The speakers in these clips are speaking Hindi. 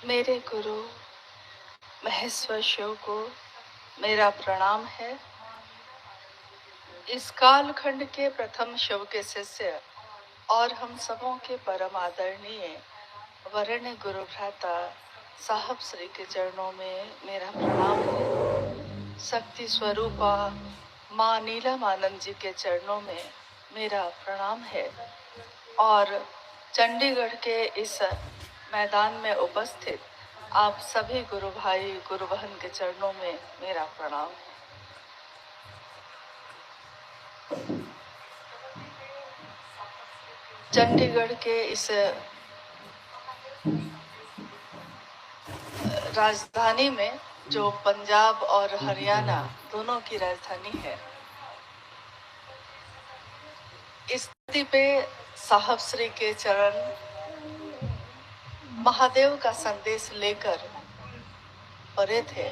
मेरे गुरु महेश्वर शिव को मेरा प्रणाम है। इस कालखंड के प्रथम शिव के शिष्य और हम सबों के परम आदरणीय वरेण्य गुरु भ्राता साहब श्री के चरणों में मेरा प्रणाम है। शक्ति स्वरूपा माँ नीलमानंद जी के चरणों में मेरा प्रणाम है और चंडीगढ़ के इस मैदान में उपस्थित आप सभी गुरु भाई गुरु बहन के चरणों में मेरा प्रणाम है। चंडीगढ़ के इस राजधानी में जो पंजाब और हरियाणा दोनों की राजधानी है, इस स्थिति पे साहब श्री के चरण महादेव का संदेश लेकर परे थे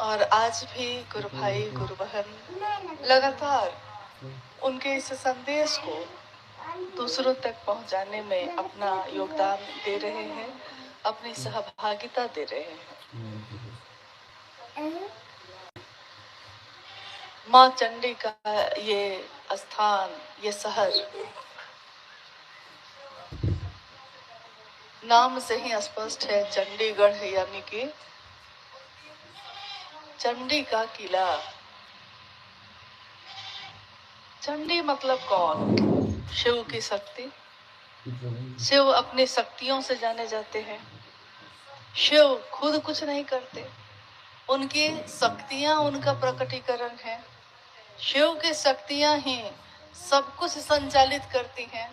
और आज भी गुरु भाई गुरु बहन लगातार उनके इस संदेश को दूसरों तक पहुंचाने में अपना योगदान दे रहे हैं, अपनी सहभागिता दे रहे हैं। माँ चंडी का ये स्थान, ये शहर नाम से ही स्पष्ट है, चंडीगढ़ है, यानी कि चंडी का किला। चंडी मतलब कौन? शिव की शक्ति। शिव अपनी शक्तियों से जाने जाते हैं। शिव खुद कुछ नहीं करते, उनकी शक्तियां उनका प्रकटीकरण है। शिव की शक्तियां ही सब कुछ संचालित करती हैं।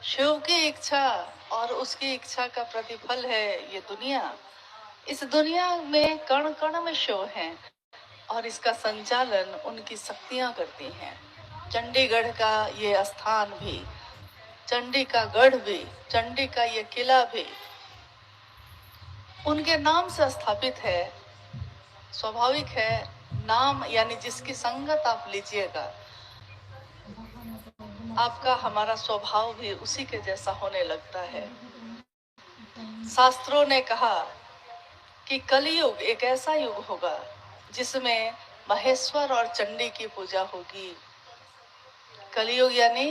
शिव की इच्छा और उसकी इच्छा का प्रतिफल है ये दुनिया। इस दुनिया में कण कण में शिव हैं और इसका संचालन उनकी शक्तियां करती हैं। चंडीगढ़ का ये स्थान भी, चंडी का गढ़ भी, चंडी का ये किला भी उनके नाम से स्थापित है। स्वाभाविक है, नाम यानी जिसकी संगत आप लीजिएगा, आपका हमारा स्वभाव भी उसी के जैसा होने लगता है। शास्त्रों ने कहा कि कलयुग एक ऐसा युग होगा जिसमें महेश्वर और चंडी की पूजा होगी। कलयुग यानी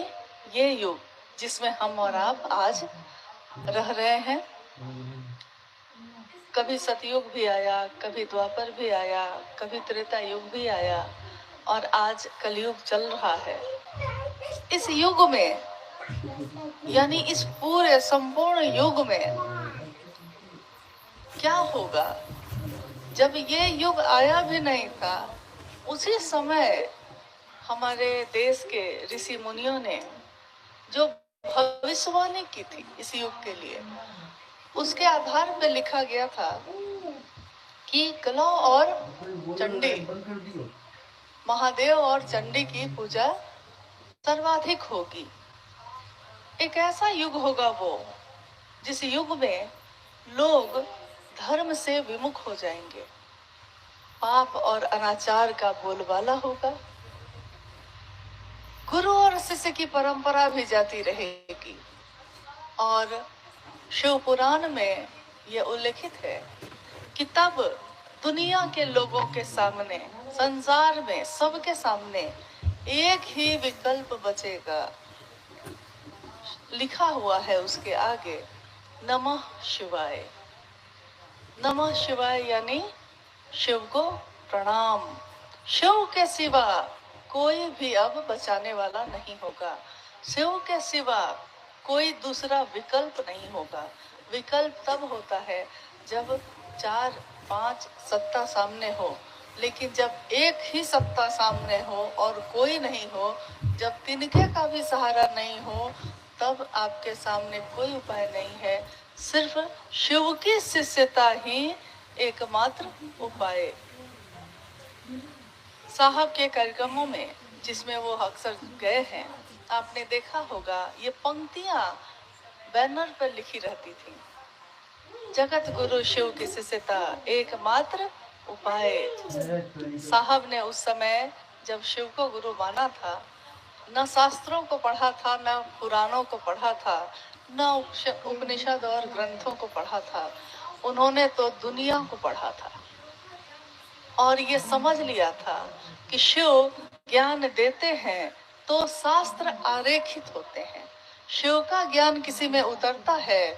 ये युग जिसमें हम और आप आज रह रहे हैं। कभी सतयुग भी आया, कभी द्वापर भी आया, कभी त्रेता युग भी आया और आज कलयुग चल रहा है। इस युग में यानी इस पूरे संपूर्ण युग में क्या होगा? जब ये युग आया भी नहीं था, उसी समय हमारे देश के ऋषि मुनियों ने जो भविष्यवाणी की थी इस युग के लिए, उसके आधार पर लिखा गया था कि कलौ और चंडी, महादेव और चंडी की पूजा सर्वाधिक होगी। एक ऐसा युग होगा वो जिस युग में लोग धर्म से विमुख हो जाएंगे, पाप और अनाचार का बोलबाला होगा, गुरु और शिष्य की परंपरा भी जाती रहेगी। और शिव पुराण में यह उल्लेखित है कि तब दुनिया के लोगों के सामने, संसार में सबके सामने एक ही विकल्प बचेगा। लिखा हुआ है उसके आगे, नमः शिवाय। नमः शिवाय यानी शिव को प्रणाम। शिव के सिवा कोई भी अब बचाने वाला नहीं होगा। शिव के सिवा कोई दूसरा विकल्प नहीं होगा। विकल्प तब होता है जब 4-5 सत्ता सामने हो, लेकिन जब एक ही सत्ता सामने हो और कोई नहीं हो, जब तिनके का भी सहारा नहीं हो, तब आपके सामने कोई उपाय नहीं है। सिर्फ शिव की शिष्यता ही एकमात्र उपाय। साहब के कार्यक्रमों में जिसमें वो अक्सर गए हैं, आपने देखा होगा ये पंक्तियां बैनर पर लिखी रहती थी, जगत गुरु शिव की शिष्यता एकमात्र उपाय। साहब ने उस समय जब शिव को गुरु माना था, न शास्त्रों को पढ़ा था, न पुराणों को पढ़ा था, न उपनिषद और ग्रंथों को पढ़ा था, उन्होंने तो दुनिया को पढ़ा था और ये समझ लिया था कि शिव ज्ञान देते हैं तो शास्त्र आरेखित होते हैं। शिव का ज्ञान किसी में उतरता है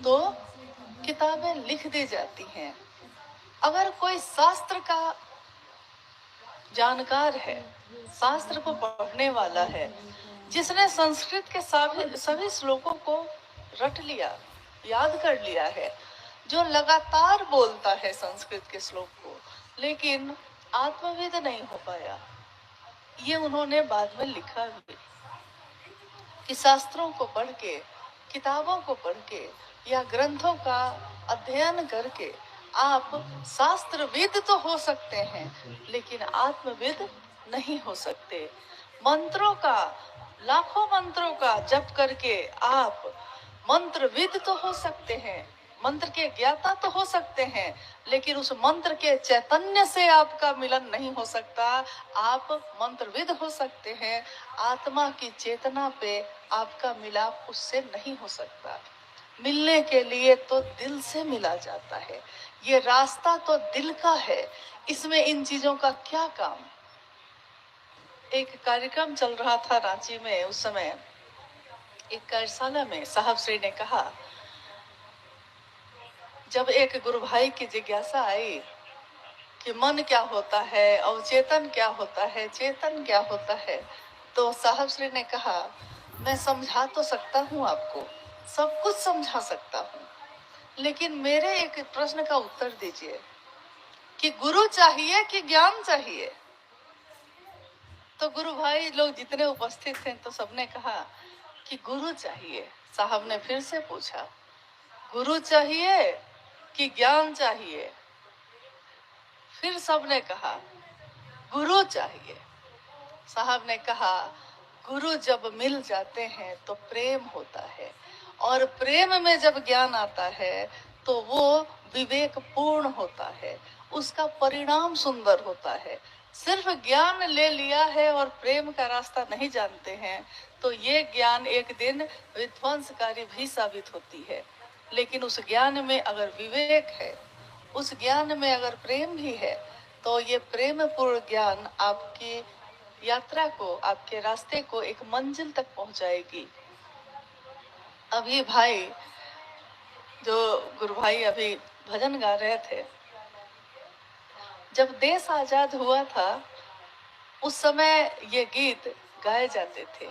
तो किताबें लिख दी जाती हैं। अगर कोई शास्त्र का जानकार है, शास्त्र को पढ़ने वाला है, जिसने संस्कृत के सभी श्लोकों को रट लिया, याद कर लिया है, जो लगातार बोलता है संस्कृत के श्लोक को, लेकिन आत्मवेद नहीं हो पाया। ये उन्होंने बाद में लिखा भी कि शास्त्रों को पढ़ के, किताबों को पढ़ के या ग्रंथों का अध्ययन करके आप शास्त्रविद तो हो सकते हैं, लेकिन आत्मविद नहीं हो सकते। मंत्रों का, लाखों मंत्रों का जप करके आप मंत्रविद तो हो सकते हैं, मंत्र के ज्ञाता तो हो सकते हैं, लेकिन उस मंत्र के चैतन्य से आपका मिलन नहीं हो सकता। आप मंत्रविद हो सकते हैं, आत्मा की चेतना पे आपका मिलाप उससे नहीं हो सकता। मिलने के लिए तो दिल से मिला जाता है, ये रास्ता तो दिल का है, इसमें इन चीजों का क्या काम। एक कार्यक्रम चल रहा था रांची में, उस समय एक कार्यशाला में साहब श्री ने कहा, जब एक गुरु भाई की जिज्ञासा आई कि मन क्या होता है और चेतन क्या होता है, चेतन क्या होता है, तो साहब श्री ने कहा, मैं समझा तो सकता हूँ आपको, सब कुछ समझा सकता हूँ, लेकिन मेरे एक प्रश्न का उत्तर दीजिए कि गुरु चाहिए कि ज्ञान चाहिए। तो गुरु भाई लोग जितने उपस्थित थे तो सबने कहा कि गुरु चाहिए। साहब ने फिर से पूछा, गुरु चाहिए कि ज्ञान चाहिए? फिर सबने कहा गुरु चाहिए। साहब ने कहा, गुरु जब मिल जाते हैं तो प्रेम होता है, और प्रेम में जब ज्ञान आता है तो वो विवेक पूर्ण होता है, उसका परिणाम सुंदर होता है। सिर्फ ज्ञान ले लिया है और प्रेम का रास्ता नहीं जानते हैं तो ये ज्ञान एक दिन विध्वंसकारी भी साबित होती है। लेकिन उस ज्ञान में अगर विवेक है, उस ज्ञान में अगर प्रेम भी है, तो ये प्रेम पूर्ण ज्ञान आपकी यात्रा को, आपके रास्ते को एक मंजिल तक पहुंचाएगी। अभी भाई, जो गुरु भाई अभी भजन गा रहे थे, जब देश आजाद हुआ था उस समय ये गीत गाए जाते थे।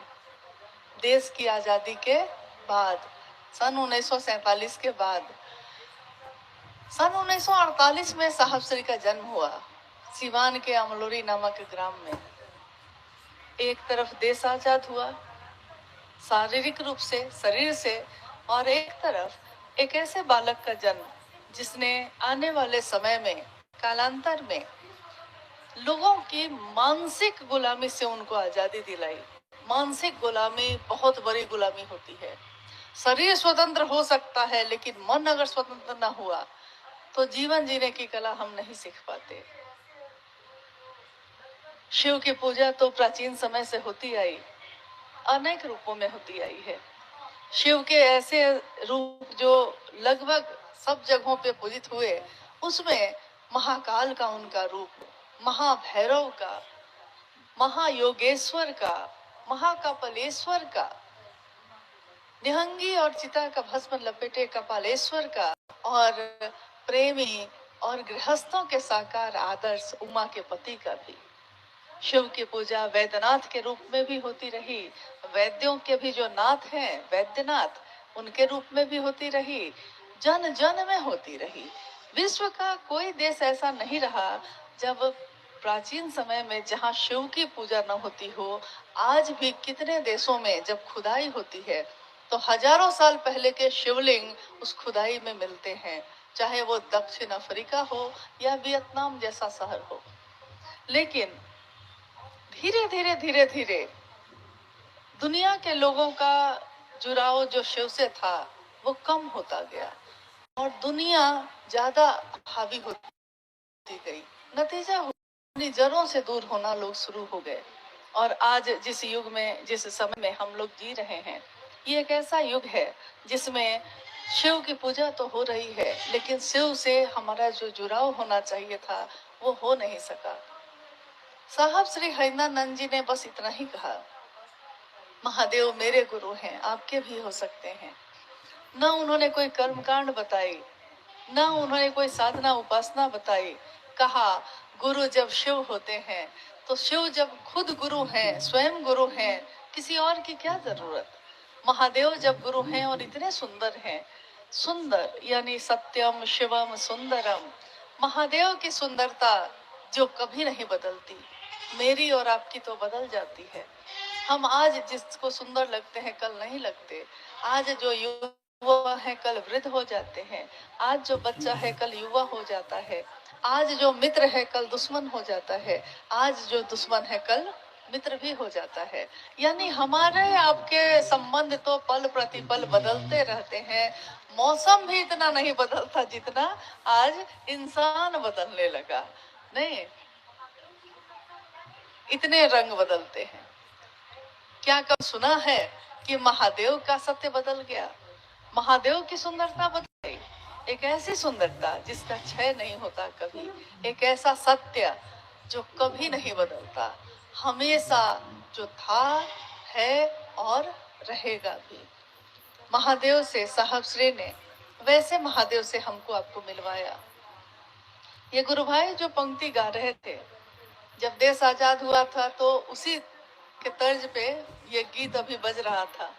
देश की आजादी के बाद, सन 1947 के बाद, सन 1948 में साहब श्री का जन्म हुआ सिवान के अमलोरी नामक ग्राम में। एक तरफ देश आजाद हुआ शारीरिक रूप से, शरीर से, और एक तरफ एक ऐसे बालक का जन्म जिसने आने वाले समय में, कालांतर में लोगों की मानसिक गुलामी से उनको आजादी दिलाई। मानसिक गुलामी बहुत बड़ी गुलामी होती है। शरीर स्वतंत्र हो सकता है, लेकिन मन अगर स्वतंत्र ना हुआ तो जीवन जीने की कला हम नहीं सीख पाते। शिव की पूजा तो प्राचीन समय से होती आई, अनेक रूपों में होती आई है। शिव के ऐसे रूप जो लगभग सब जगहों पे पूजित हुए, उसमें महाकाल का उनका रूप, महाभैरव का, महायोगेश्वर का, महाकपालेश्वर का, निहंगी और चिता का भस्म लपेटे कपालेश्वर का, और प्रेमी और गृहस्थों के साकार आदर्श उमा के पति का भी। शिव की पूजा वैद्यनाथ के रूप में भी होती रही, वैद्यों के भी जो नाथ हैं वैद्यनाथ, उनके रूप में भी होती रही, जन जन में होती रही। विश्व का कोई देश ऐसा नहीं रहा जब प्राचीन समय में जहाँ शिव की पूजा न होती हो। आज भी कितने देशों में जब खुदाई होती है तो हजारों साल पहले के शिवलिंग उस खुदाई में मिलते हैं, चाहे वो दक्षिण अफ्रीका हो या वियतनाम जैसा शहर हो। लेकिन धीरे धीरे धीरे धीरे दुनिया के लोगों का जुड़ाव जो शिव से था वो कम होता गया और दुनिया ज्यादा हावी होती गई। नतीजा अपनी जड़ों से दूर होना लोग शुरू हो गए। और आज जिस युग में, जिस समय में हम लोग जी रहे हैं, ये एक ऐसा युग है जिसमें शिव की पूजा तो हो रही है, लेकिन शिव से हमारा जो जुड़ाव होना चाहिए था वो हो नहीं सका। साहब श्री हरिनानंद जी ने बस इतना ही कहा, महादेव मेरे गुरु हैं, आपके भी हो सकते हैं। न उन्होंने कोई कर्मकांड बताई, न उन्होंने कोई साधना उपासना बताई। कहा गुरु जब शिव होते हैं तो शिव जब खुद गुरु हैं, स्वयं गुरु हैं, किसी और की क्या जरूरत। महादेव जब गुरु हैं और इतने सुंदर हैं, सुंदर यानी सत्यम शिवम सुंदरम, महादेव की सुंदरता जो कभी नहीं बदलती, मेरी और आपकी तो बदल जाती है। हम आज जिसको सुंदर लगते हैं कल नहीं लगते, आज जो युवा है कल वृद्ध हो जाते हैं, आज जो बच्चा है कल युवा हो जाता है, आज जो मित्र है कल दुश्मन हो जाता है, आज जो दुश्मन है कल मित्र भी हो जाता है। यानी हमारे आपके संबंध तो पल प्रतिपल बदलते रहते हैं। मौसम भी इतना नहीं बदलता जितना आज इंसान बदलने लगा। नहीं, इतने रंग बदलते हैं। क्या कब सुना है कि महादेव का सत्य बदल गया, महादेव की सुंदरता बदल गई। एक ऐसी सुंदरता जिसका क्षय नहीं होता कभी, एक ऐसा सत्य जो कभी नहीं बदलता, हमेशा जो था, है और रहेगा भी। महादेव से साहब श्री ने वैसे महादेव से हमको आपको मिलवाया। ये गुरु भाई जो पंक्ति गा रहे थे, जब देश आजाद हुआ था तो उसी के तर्ज पे ये गीत अभी बज रहा था।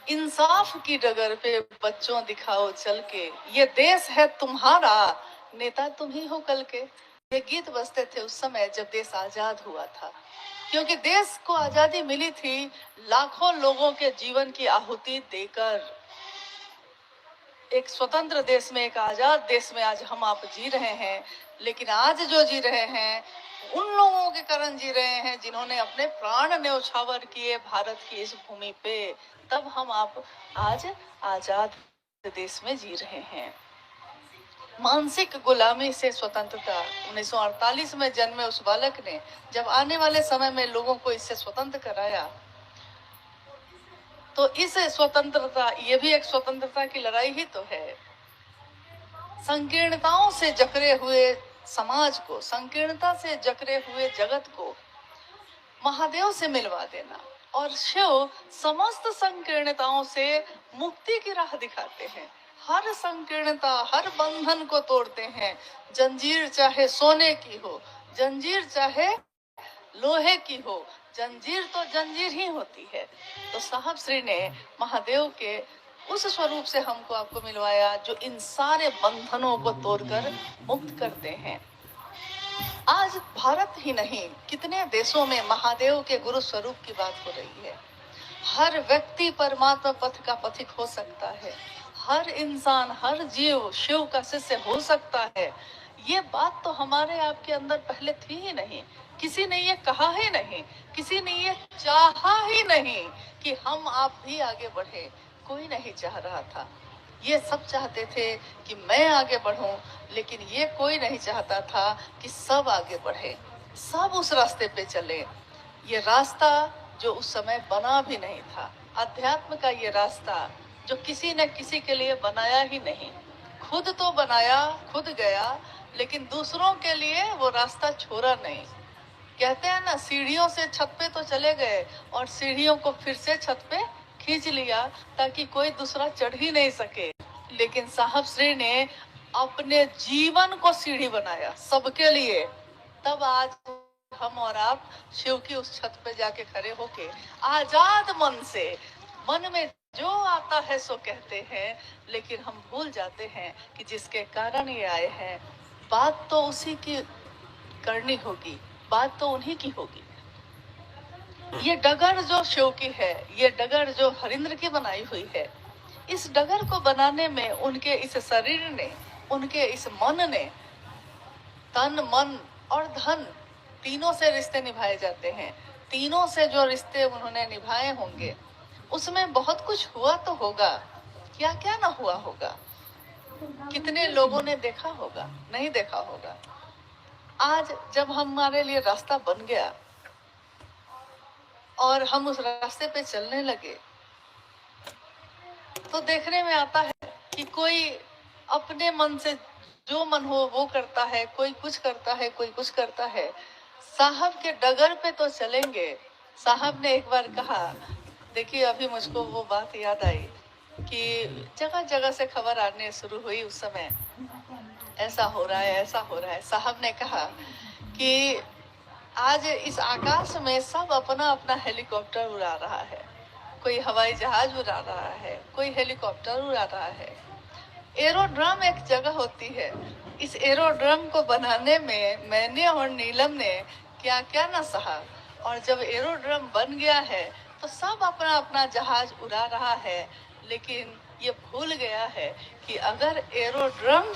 इंसाफ की डगर पे बच्चों दिखाओ चल के, ये देश है तुम्हारा, नेता तुम ही हो कल के। ये गीत बजते थे उस समय जब देश आजाद हुआ था, क्योंकि देश को आजादी मिली थी लाखों लोगों के जीवन की आहुति देकर। एक स्वतंत्र देश में, एक आजाद देश में आज हम आप जी रहे हैं, लेकिन आज जो जी रहे हैं उन लोगों के कारण जी रहे हैं जिन्होंने अपने प्राण न्यौछावर किए भारत की इस भूमि पे, तब हम आप आज आजाद देश में जी रहे हैं। मानसिक गुलामी से स्वतंत्रता 1948 में जन्मे उस बालक ने जब आने वाले समय में लोगों को इससे स्वतंत्र कराया, तो इस स्वतंत्रता, ये भी एक स्वतंत्रता की लड़ाई ही तो है। संकीर्णताओं से जकड़े हुए समाज को, संकीर्णता से जकड़े हुए जगत को महादेव से मिलवा देना, और शिव समस्त संकीर्णताओं से मुक्ति की राह दिखाते हैं। हर संकीर्णता, हर बंधन को तोड़ते हैं। जंजीर चाहे सोने की हो, जंजीर चाहे लोहे की हो, जंजीर तो जंजीर ही होती है। तो साहब श्री ने महादेव के उस स्वरूप से हमको आपको मिलवाया जो इन सारे बंधनों को तोड़कर मुक्त करते हैं। आज भारत ही नहीं, कितने देशों में महादेव के गुरु स्वरूप की बात हो रही है। हर व्यक्ति परमात्मा पथ का पथिक हो सकता है, हर इंसान, हर जीव शिव का शिष्य हो सकता है। ये बात तो हमारे आपके अंदर पहले थी ही नहीं, किसी ने ये कहा ही नहीं, किसी ने ये चाहा ही नहीं कि हम आप भी आगे बढ़े। कोई नहीं चाह रहा था। ये सब चाहते थे कि मैं आगे बढ़ूं, लेकिन ये कोई नहीं चाहता था कि सब आगे बढ़े, सब उस रास्ते पे चले। ये रास्ता जो उस समय बना भी नहीं था, अध्यात्म का ये रास्ता जो किसी न किसी के लिए बनाया ही नहीं, खुद तो बनाया, खुद गया, लेकिन दूसरों के लिए वो रास्ता छोड़ा नहीं। कहते हैं ना, सीढ़ियों से छत पे तो चले गए और सीढ़ियों को फिर से छत पे खींच लिया ताकि कोई दूसरा चढ़ ही नहीं सके। लेकिन साहब श्री ने अपने जीवन को सीढ़ी बनाया सबके लिए। तब आज हम और आप शिव की उस छत पे जाके खड़े होके आजाद मन से, मन में जो आता है सो कहते हैं, लेकिन हम भूल जाते हैं कि जिसके कारण ये आए हैं, बात तो उसी की करनी होगी, बात तो उन्हीं की होगी। ये डगर जो शिव की है, ये डगर जो हरिंद्र की बनाई हुई है, इस डगर को बनाने में उनके इस शरीर ने, उनके इस मन ने, तन मन और धन तीनों से रिश्ते निभाए जाते हैं। तीनों से जो रिश्ते उन्होंने निभाए होंगे उसमें बहुत कुछ हुआ तो होगा, क्या क्या ना हुआ होगा, कितने लोगों ने देखा होगा, नहीं देखा होगा। आज जब हमारे लिए रास्ता बन गया और हम उस रास्ते पे चलने लगे, तो देखने में आता है कि कोई अपने मन से जो मन हो वो करता है, कोई कुछ करता है, कोई कुछ करता है। साहब के डगर पे तो चलेंगे। साहब ने एक बार कहा, देखिए अभी मुझको वो बात याद आई कि जगह जगह से खबर आने शुरू हुई उस समय, ऐसा हो रहा है, ऐसा हो रहा है। साहब ने कहा कि आज इस आकाश में सब अपना अपना हेलीकॉप्टर उड़ा रहा है, कोई हवाई जहाज उड़ा रहा है, कोई हेलीकॉप्टर उड़ा रहा है। एरोड्रम एक जगह होती है। इस एरोड्रम को बनाने में मैंने और नीलम ने क्या क्या ना सहा, और जब एरोड्रम बन गया है तो सब अपना अपना जहाज उड़ा रहा है, लेकिन ये भूल गया है कि अगर एरोड्रम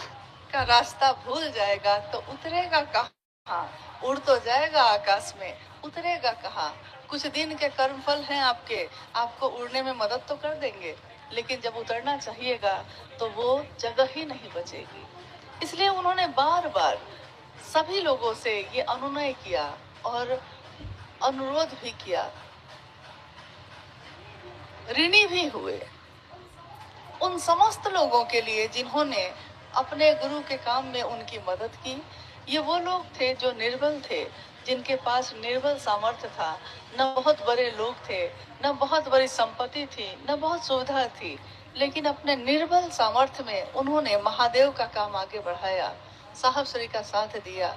का रास्ता भूल जाएगा तो उतरेगा कहाँ? उड़ तो जाएगा आकाश में, उतरेगा कहाँ? कुछ दिन के कर्मफल हैं आपके, आपको उड़ने में मदद तो कर देंगे, लेकिन जब उतरना चाहिएगा तो वो जगह ही नहीं बचेगी। इसलिए उन्होंने बार बार सभी लोगों से ये अनुनय किया और अनुरोध भी किया, ऋणी भी हुए उन समस्त लोगों के लिए जिन्होंने अपने गुरु के काम में उनकी मदद की। ये वो लोग थे जो निर्बल थे, जिनके पास निर्बल सामर्थ्य था, न बहुत बड़े लोग थे, न बहुत बड़ी संपत्ति थी, न बहुत सुविधा थी, लेकिन अपने निर्बल सामर्थ्य में उन्होंने महादेव का काम आगे बढ़ाया, साहब श्री का साथ दिया।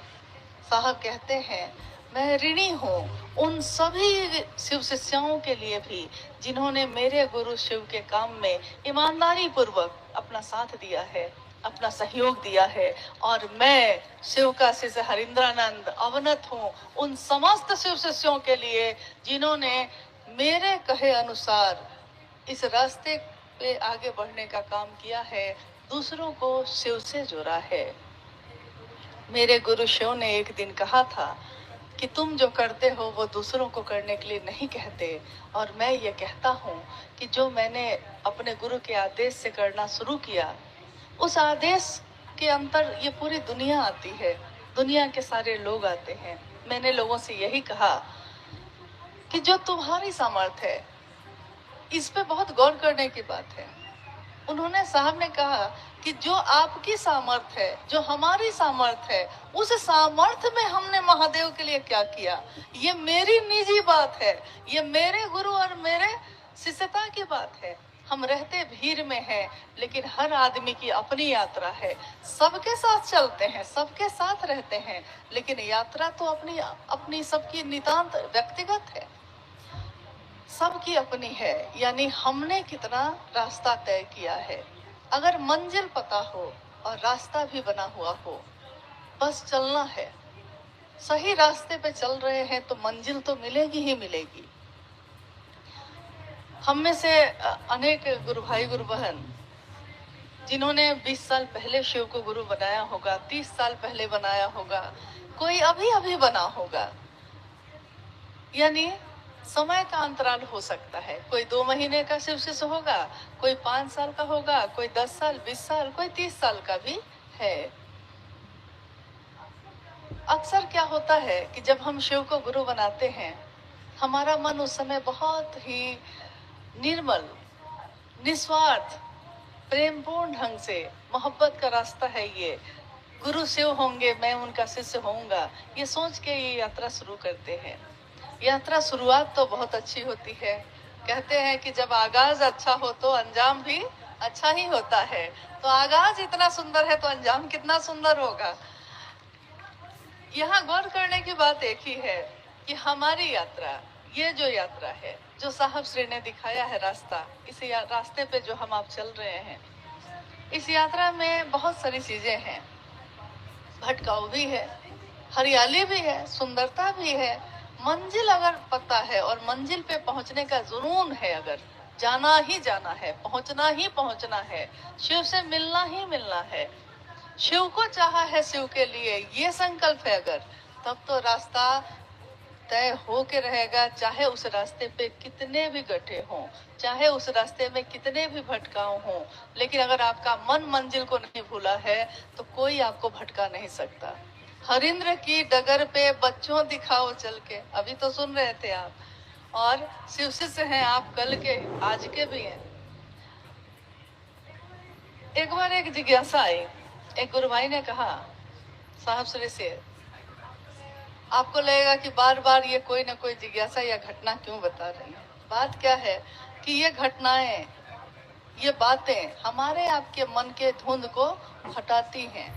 साहब कहते हैं, मैं ऋणी हूँ उन सभी शिव शिष्यों के लिए भी जिन्होंने मेरे गुरु शिव के काम में ईमानदारी पूर्वक अपना साथ दिया है, अपना सहयोग दिया है। और मैं शिव का शिष्य हरिंद्रानंद अवनत हूँ उन समस्त शिव शिष्यों के लिए जिन्होंने मेरे कहे अनुसार इस रास्ते पे आगे बढ़ने का काम किया है, दूसरों को शिव से जोड़ा है। मेरे गुरु शिव ने एक दिन कहा था कि तुम जो करते हो वो दूसरों को करने के लिए नहीं कहते, और मैं ये कहता हूँ कि जो मैंने अपने गुरु के आदेश से करना शुरू किया, उस आदेश के अंतर ये पूरी दुनिया आती है, दुनिया के सारे लोग आते हैं। मैंने लोगों से यही कहा कि जो तुम्हारी सामर्थ्य है, इस पे बहुत गौर करने की बात है। उन्होंने साहब ने कहा कि जो आपकी सामर्थ्य है, जो हमारी सामर्थ्य है, उस सामर्थ्य में हमने महादेव के लिए क्या किया, ये मेरी निजी बात है, ये मेरे गुरु और मेरे शिष्यता की बात है। हम रहते भीड़ में हैं, लेकिन हर आदमी की अपनी यात्रा है। सबके साथ चलते हैं, सबके साथ रहते हैं, लेकिन यात्रा तो अपनी अपनी सबकी नितांत व्यक्तिगत है, सबकी अपनी है। यानी हमने कितना रास्ता तय किया है। अगर मंजिल पता हो और रास्ता भी बना हुआ हो, बस चलना है, सही रास्ते पे चल रहे हैं तो मंजिल तो मिलेगी ही मिलेगी। हम में से अनेक गुरु भाई गुरु बहन जिन्होंने 20 साल पहले शिव को गुरु बनाया होगा, 30 साल पहले बनाया होगा, कोई अभी अभी बना होगा, यानी समय का अंतराल हो सकता है। कोई 2 महीने का शिव शिष्य होगा, कोई 5 साल का होगा, कोई 10 साल, 20 साल, कोई 30 साल का भी है। अक्सर क्या होता है कि जब हम शिव को गुरु बनाते हैं, हमारा मन उस समय बहुत ही निर्मल, निस्वार्थ, प्रेमपूर्ण ढंग से, मोहब्बत का रास्ता है ये, गुरु शिव होंगे, मैं उनका शिष्य होऊंगा, ये सोच के ये यात्रा शुरू करते हैं। यात्रा शुरुआत तो बहुत अच्छी होती है। कहते हैं कि जब आगाज अच्छा हो तो अंजाम भी अच्छा ही होता है। तो आगाज इतना सुंदर है तो अंजाम कितना सुंदर होगा। यहाँ गौर करने की बात एक ही है कि हमारी यात्रा, ये जो यात्रा है, जो साहब श्री ने दिखाया है रास्ता, इस रास्ते पे जो हम आप चल रहे हैं, इस यात्रा में बहुत सारी चीजें हैं। भटकाव भी है, हरियाली भी है, सुंदरता भी है। मंजिल अगर पता है और मंजिल पे पहुंचने का जुनून है, अगर जाना ही जाना है, पहुंचना ही पहुंचना है, शिव से मिलना ही मिलना है, शिव को चाहा है, शिव के लिए ये संकल्प है अगर, तब तो रास्ता तय हो के रहेगा। चाहे उस रास्ते पे कितने भी गड्ढे हों, चाहे उस रास्ते में कितने भी भटकाव हों, लेकिन अगर आपका मन मंजिल को नहीं भूला है तो कोई आपको भटका नहीं सकता। हरिंद्र की डगर पे बच्चों दिखाओ चल के, अभी तो सुन रहे थे आप, और शिव शिष्य हैं आप, कल के आज के भी हैं। एक बार एक जिज्ञासा आई। एक गुरु भाई ने कहा साहब श्री से, आपको लगेगा कि बार बार ये कोई ना कोई जिज्ञासा या घटना क्यों बता रही है। बात क्या है कि ये घटनाएं, ये बातें हमारे आपके मन के धुंध को हटाती हैं।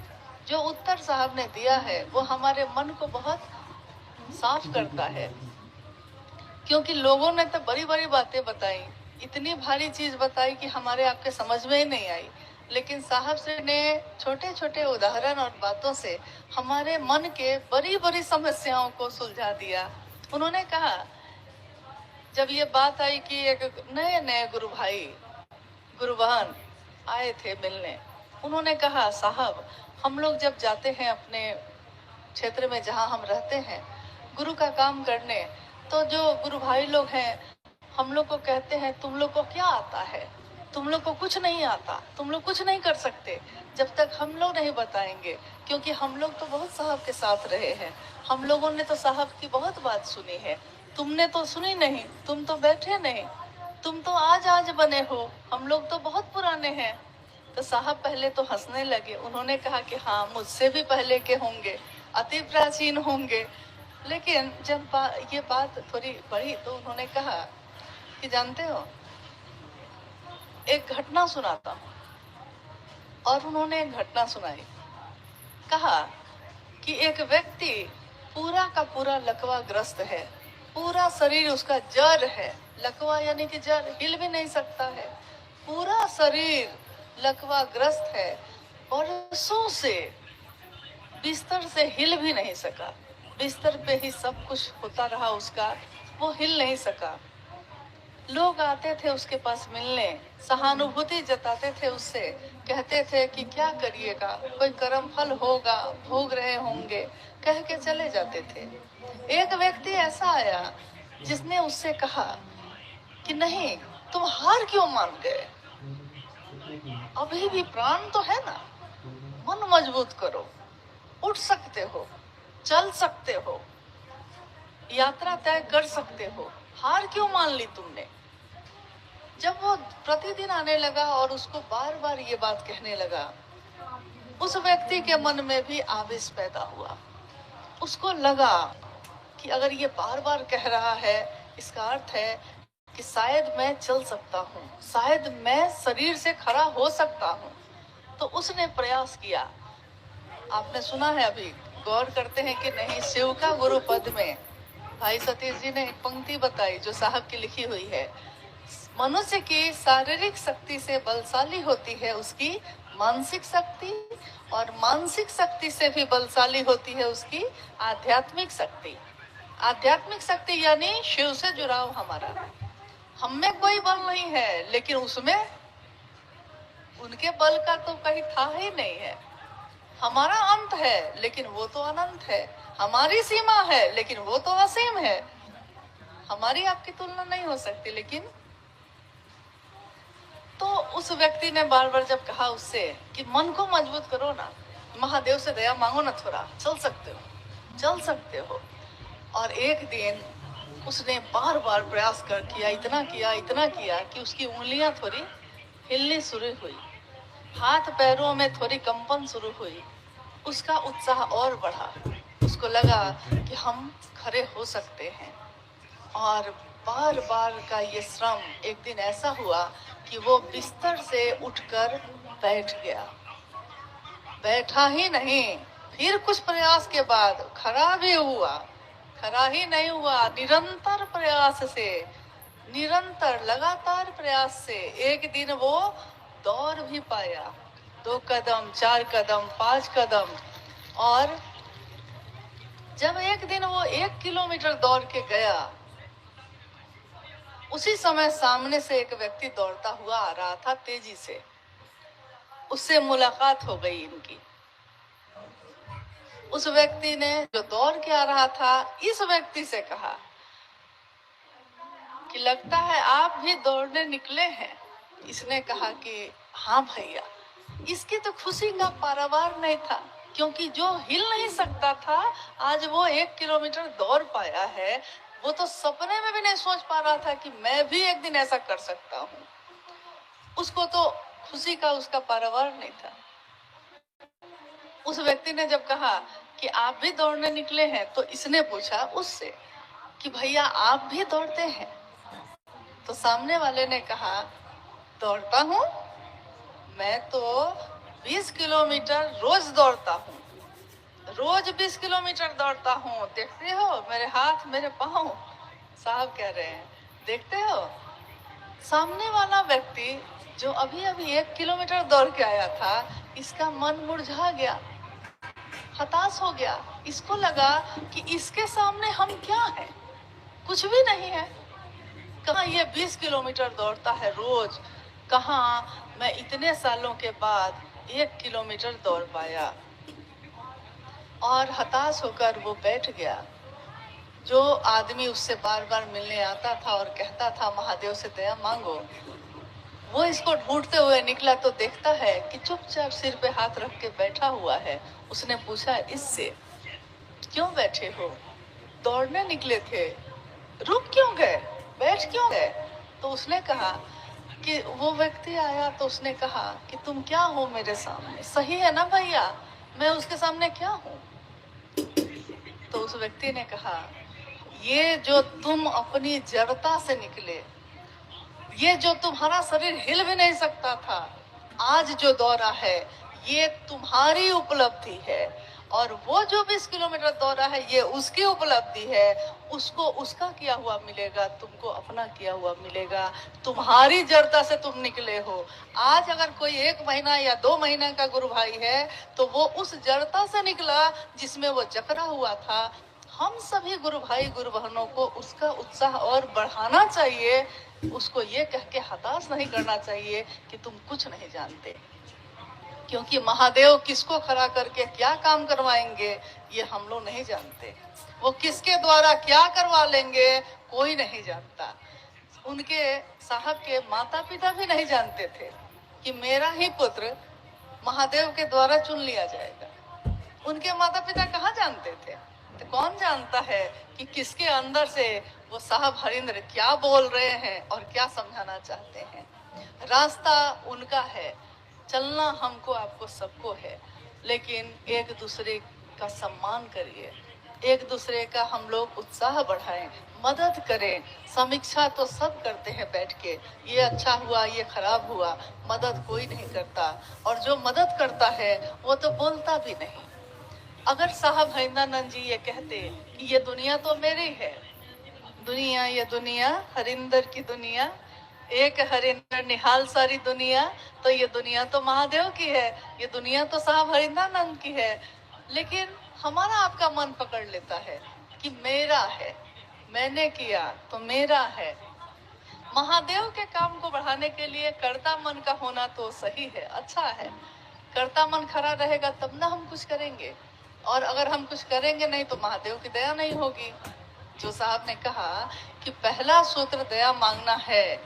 जो उत्तर साहब ने दिया है वो हमारे मन को बहुत साफ करता है, क्योंकि लोगों ने तो बड़ी बड़ी बातें बताई, इतनी भारी चीज बताई कि हमारे आपके समझ में ही नहीं आई। लेकिन साहब से ने छोटे छोटे उदाहरण और बातों से हमारे मन के बड़ी बड़ी समस्याओं को सुलझा दिया। उन्होंने कहा, जब ये बात आई कि एक नए नए गुरु भाई गुरु बहन आए थे मिलने, उन्होंने कहा साहब हम लोग जब जाते हैं अपने क्षेत्र में जहाँ हम रहते हैं गुरु का काम करने, तो जो गुरु भाई लोग हैं हम लोग को कहते हैं तुम लोग को क्या आता है, तुम लोग को कुछ नहीं आता, तुम लोग कुछ नहीं कर सकते जब तक हम लोग नहीं बताएंगे। क्योंकि हम लोग तो बहुत साहब के साथ रहे हैं, हम लोगों ने तो साहब की बहुत बात सुनी है, तुमने तो सुनी नहीं, तुम तो बैठे नहीं, तुम तो आज आज बने हो, हम लोग तो बहुत पुराने हैं। तो साहब पहले तो हंसने लगे। उन्होंने कहा कि हाँ मुझसे भी पहले के होंगे, अति प्राचीन होंगे। लेकिन जब ये बात थोड़ी बढ़ी तो उन्होंने कहा कि जानते हो एक घटना सुनाता हूँ। और उन्होंने एक घटना सुनाई। कहा कि एक व्यक्ति पूरा का पूरा लकवा ग्रस्त है, पूरा शरीर उसका जड़ है, लकवा यानी कि जड़, हिल भी नहीं सकता है, पूरा शरीर लकवा ग्रस्त है, बरसों से बिस्तर से हिल भी नहीं सका, बिस्तर पे ही सब कुछ होता रहा उसका, वो हिल नहीं सका। लोग आते थे उसके पास मिलने, सहानुभूति जताते थे उससे, कहते थे कि क्या करिएगा, कोई कर्म फल होगा, भोग रहे होंगे, कह के चले जाते थे। एक व्यक्ति ऐसा आया जिसने उससे कहा कि नहीं तुम हार क्यों मान गए, अभी भी प्राण तो है ना, मन मजबूत करो, उठ सकते हो, चल सकते हो, यात्रा तय कर सकते हो, हार क्यों मान ली तुमने। जब वो प्रतिदिन आने लगा और उसको बार बार ये बात कहने लगा, उस व्यक्ति के मन में भी आवेश पैदा हुआ। उसको लगा कि अगर ये बार बार कह रहा है इसका अर्थ है कि शायद मैं चल सकता हूँ, शायद मैं शरीर से खड़ा हो सकता हूँ। तो उसने प्रयास किया। आपने सुना है, अभी गौर करते हैं कि नहीं, शिव का गुरु पद में भाई सतीश जी ने एक पंक्ति बताई जो साहब की लिखी हुई है, मनुष्य की शारीरिक शक्ति से बलशाली होती है उसकी मानसिक शक्ति, और मानसिक शक्ति से भी बलशाली होती है उसकी आध्यात्मिक शक्ति। आध्यात्मिक शक्ति यानी शिव से जुड़ाव हमारा। हम में कोई बल नहीं है, लेकिन उसमें उनके बल का तो कहीं था ही नहीं है। हमारा अंत है लेकिन वो तो अनंत है, हमारी सीमा है लेकिन वो तो असीम है। हमारी आपकी तुलना नहीं हो सकती। लेकिन तो उस व्यक्ति ने बार बार जब कहा उससे कि मन को मजबूत करो ना, महादेव से दया मांगो ना, थोड़ा चल सकते हो, चल सकते हो। और एक दिन उसने बार बार प्रयास कर किया, इतना किया कि उसकी उंगलियां थोड़ी हिलनी शुरू हुई, हाथ पैरों में थोड़ी कंपन शुरू हुई। उसका उत्साह और बढ़ा, उसको लगा कि हम खड़े हो सकते हैं। और बार बार का ये श्रम एक दिन ऐसा हुआ कि वो बिस्तर से उठकर बैठ गया। बैठा ही नहीं, फिर कुछ प्रयास के बाद खड़ा भी हुआ। खड़ा ही नहीं हुआ, निरंतर प्रयास से, निरंतर लगातार प्रयास से एक दिन वो दौड़ भी पाया। 2 कदम, 4 कदम, 5 कदम। और जब एक दिन वो 1 किलोमीटर दौड़ के गया, उसी समय सामने से एक व्यक्ति दौड़ता हुआ आ रहा था तेजी से। उससे मुलाकात हो गई इनकी। उस व्यक्ति ने जो दौड़ के आ रहा था इस व्यक्ति से कहा कि लगता है आप भी दौड़ने निकले हैं। इसने कहा कि हाँ भैया। इसकी तो खुशी का पारावार नहीं था, क्योंकि जो हिल नहीं सकता था आज वो 1 किलोमीटर दौड़ पाया है। वो तो सपने में भी नहीं सोच पा रहा था कि मैं भी एक दिन ऐसा कर सकता हूँ। उसको तो खुशी का उसका पारावार नहीं था। उस व्यक्ति ने जब कहा कि आप भी दौड़ने निकले हैं, तो इसने पूछा उससे कि भैया आप भी दौड़ते हैं? तो सामने वाले ने कहा, दौड़ता हूँ, मैं तो 20 किलोमीटर रोज दौड़ता हूँ, रोज 20 किलोमीटर दौड़ता हूँ, देखते हो मेरे हाथ मेरे पाँव। साहब कह रहे हैं, देखते हो? सामने वाला व्यक्ति जो अभी अभी 1 किलोमीटर दौड़ के आया था, इसका मन मुरझा गया, हताश हो गया। इसको लगा कि इसके सामने हम क्या हैं, कुछ भी नहीं है। कहाँ ये 20 किलोमीटर दौड़ता है रोज, कहाँ मैं इतने सालों के बाद 1 किलोमीटर दौड़ पाया। और हताश होकर वो बैठ गया। जो आदमी उससे बार बार मिलने आता था और कहता था महादेव से दया मांगो, वो इसको ढूंढते हुए निकला तो देखता है कि चुपचाप सिर पे हाथ रख के बैठा हुआ है। उसने पूछा, इससे क्यों बैठे हो? दौड़ने निकले थे, रुक क्यों गए, बैठ क्यों गए? तो उसने कहा कि वो व्यक्ति आया तो उसने कहा कि तुम क्या हो मेरे सामने? सही है ना भैया, मैं उसके सामने क्या हूँ? तो उस व्यक्ति ने कहा, ये जो तुम अपनी जड़ता से निकले, ये जो तुम्हारा शरीर हिल भी नहीं सकता था, आज जो दौड़ा है ये तुम्हारी उपलब्धि है। और वो जो 20 किलोमीटर दौड़ा है ये उसकी उपलब्धि है। उसको उसका किया हुआ मिलेगा, तुमको अपना किया हुआ मिलेगा। तुम्हारी जड़ता से तुम निकले हो। आज अगर कोई 1 महीना या 2 महीने का गुरु भाई है तो वो उस जड़ता से निकला जिसमें वो जकड़ा हुआ था। हम सभी गुरु भाई गुरु बहनों को उसका उत्साह और बढ़ाना चाहिए। उसको ये कह के हताश नहीं करना चाहिए कि तुम कुछ नहीं जानते, क्योंकि महादेव किसको खड़ा करके क्या काम करवाएंगे ये हम लोग नहीं जानते। वो किसके द्वारा क्या करवा लेंगे कोई नहीं जानता। उनके साहब के माता पिता भी नहीं जानते थे कि मेरा ही पुत्र महादेव के द्वारा चुन लिया जाएगा। उनके माता पिता कहाँ जानते थे? तो कौन जानता है कि किसके अंदर से वो साहब हरिंद्र क्या बोल रहे हैं और क्या समझाना चाहते हैं। रास्ता उनका है, चलना हमको आपको सबको है, लेकिन एक दूसरे का सम्मान करिए, एक दूसरे का हम लोग उत्साह बढ़ाएं, मदद करें। समीक्षा तो सब करते हैं बैठ के, ये अच्छा हुआ ये खराब हुआ, मदद कोई नहीं करता। और जो मदद करता है वो तो बोलता भी नहीं। अगर साहब हरिंद्रानंद जी ये कहते कि ये दुनिया तो मेरी है, दुनिया ये दुनिया हरिंदर की दुनिया, एक हरिंदर निहाल सारी दुनिया, तो ये दुनिया तो महादेव की है, ये दुनिया तो साहब हरिंद्रानंद की है। लेकिन हमारा आपका मन पकड़ लेता है कि मेरा है, मैंने किया तो मेरा है। महादेव के काम को बढ़ाने के लिए कर्ता मन का होना तो सही है, अच्छा है। कर्ता मन खड़ा रहेगा तब ना हम कुछ करेंगे, और अगर हम कुछ करेंगे नहीं तो महादेव की दया नहीं होगी। जो साहब ने कहा कि पहला सूत्र दया मांगना है,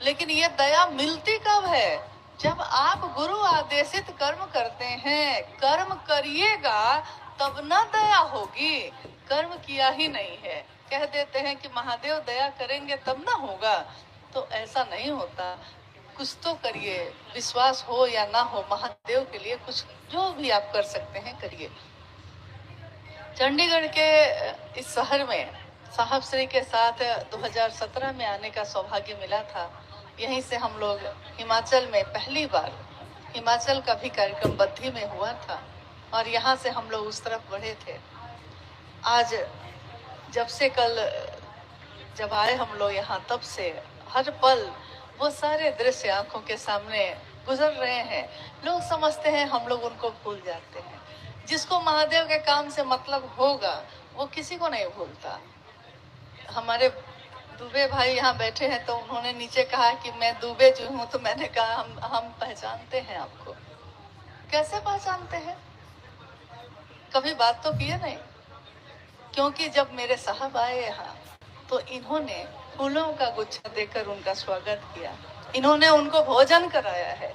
लेकिन ये दया मिलती कब है? जब आप गुरु आदेशित कर्म करते हैं। कर्म करिएगा तब ना दया होगी, कर्म किया ही नहीं है, कह देते हैं कि महादेव दया करेंगे तब ना होगा, तो ऐसा नहीं होता। कुछ तो करिए, विश्वास हो या ना हो, महादेव के लिए कुछ जो भी आप कर सकते हैं करिए। चंडीगढ़ के इस शहर में साहब श्री के साथ 2017 में आने का सौभाग्य मिला था। यहीं से हम लोग हिमाचल में पहली बार, हिमाचल का भी कार्यक्रम बद्दी में हुआ था और यहाँ से हम लोग उस तरफ बढ़े थे। आज जब से कल जब आए हम लोग यहाँ, तब से हर पल वो सारे दृश्य आंखों के सामने गुजर रहे हैं। लोग समझते हैं, हम लोग उनको भूल जाते हैं। जिसको महादेव के काम से मतलब होगा वो किसी को नहीं भूलता। हमारे दुबे भाई यहाँ बैठे हैं तो उन्होंने नीचे कहा कि मैं दुबे जो हूँ, तो मैंने कहा हम पहचानते हैं आपको। कैसे पहचानते हैं? कभी बात तो किए नहीं। क्योंकि जब मेरे साहब आए यहाँ तो इन्होंने फूलों का गुच्छा देकर उनका स्वागत किया, इन्होंने उनको भोजन कराया है।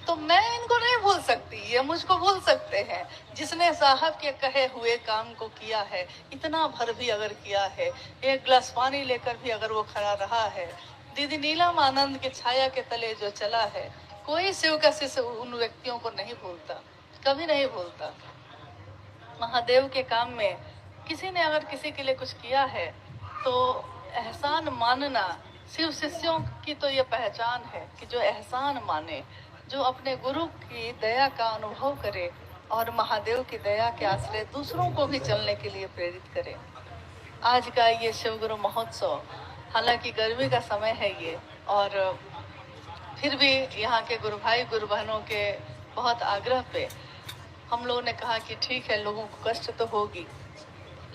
तो मैं इनको नहीं भूल सकती, ये मुझको भूल सकते हैं। जिसने साहब के कहे हुए काम को किया है, इतना भर भी अगर किया है, एक गिलास पानी लेकर भी अगर वो खड़ा रहा है, दीदी नीलम आनंद के छाया के तले जो चला है, कोई शिव का शिष्य उन व्यक्तियों को नहीं भूलता, कभी नहीं भूलता। महादेव के काम में किसी ने अगर किसी के लिए कुछ किया है तो एहसान मानना शिव शिष्यों की तो ये पहचान है कि जो एहसान माने, जो अपने गुरु की दया का अनुभव करे और महादेव की दया के आश्रय दूसरों को भी चलने के लिए प्रेरित करे। आज का ये शिव गुरु महोत्सव, हालांकि गर्मी का समय है ये, और फिर भी यहाँ के गुरु भाई गुरु बहनों के बहुत आग्रह पे हम लोगों ने कहा कि ठीक है, लोगों को कष्ट तो होगी,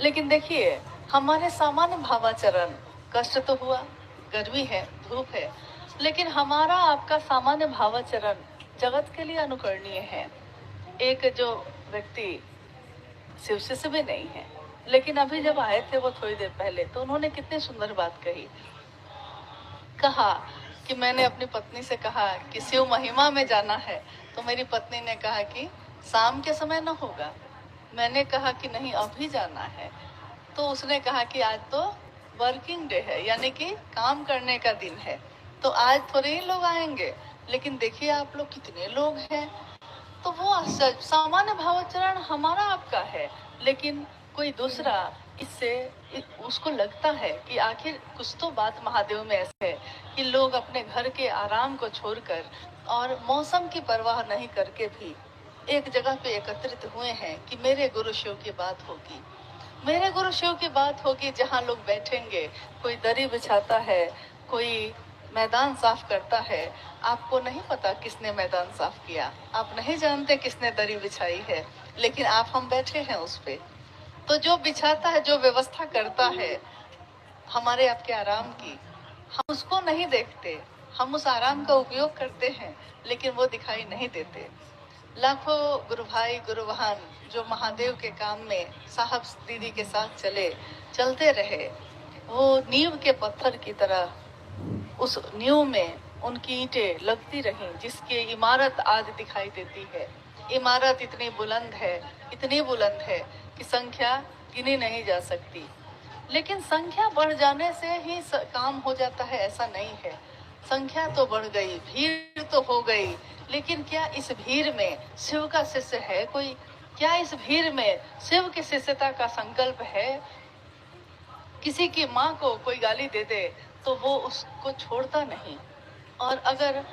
लेकिन देखिए हमारे सामान्य भावाचरण, कष्ट तो हुआ, गर्मी है, धूप है, लेकिन हमारा आपका सामान्य भावाचरण जगत के लिए अनुकरणीय है। एक जो व्यक्ति शिव शिष्य भी नहीं है, लेकिन अभी जब आए थे वो थोड़ी देर पहले, तो उन्होंने कितनी सुंदर बात कही। कहा कि मैंने अपनी पत्नी से कहा कि शिव महिमा में जाना है, तो मेरी पत्नी ने कहा कि शाम के समय न होगा। मैंने कहा कि नहीं, अभी जाना है। तो उसने कहा कि आज तो वर्किंग डे है, यानी कि काम करने का दिन है, तो आज थोड़े ही लोग आएंगे, लेकिन देखिए आप लोग कितने लोग हैं। तो वो सामान्य भावाचरण हमारा आपका है, लेकिन कोई दूसरा इससे उसको लगता है कि आखिर कुछ तो बात महादेव में ऐसे है कि लोग अपने घर के आराम को छोड़कर और मौसम की परवाह नहीं करके भी एक जगह पे एकत्रित हुए हैं कि मेरे गुरु शिव की बात होगी, मेरे गुरु शिव की बात होगी, जहाँ लोग बैठेंगे, कोई दरी बिछाता है, कोई मैदान साफ करता है। आपको नहीं पता किसने मैदान साफ किया, आप नहीं जानते किसने दरी बिछाई है, लेकिन आप हम बैठे हैं उस पे। तो जो बिछाता है, जो व्यवस्था करता है हमारे आपके आराम की, हम उसको नहीं देखते, हम उस आराम का उपयोग करते हैं, लेकिन वो दिखाई नहीं देते। लाखों गुरु भाई गुरु बहन जो महादेव के काम में साहब दीदी के साथ चलते रहे, वो नींव के पत्थर की तरह उस नींव में उनकी ईंटें लगती रहीं, जिसकी इमारत आज दिखाई देती है। इमारत इतनी बुलंद है कि संख्या गिनी नहीं जा सकती, लेकिन संख्या बढ़ जाने से ही काम हो जाता है, ऐसा नहीं है। संख्या तो बढ़ गई, भीड़ तो हो गई, लेकिन क्या इस भीड़ में शिव का शिष्य है कोई? क्या इस भीड़ में शिव की शिष्यता का संकल्प है? किसी की माँ को कोई गाली दे दे तो वो उसको छोड़ता नहीं। और अगर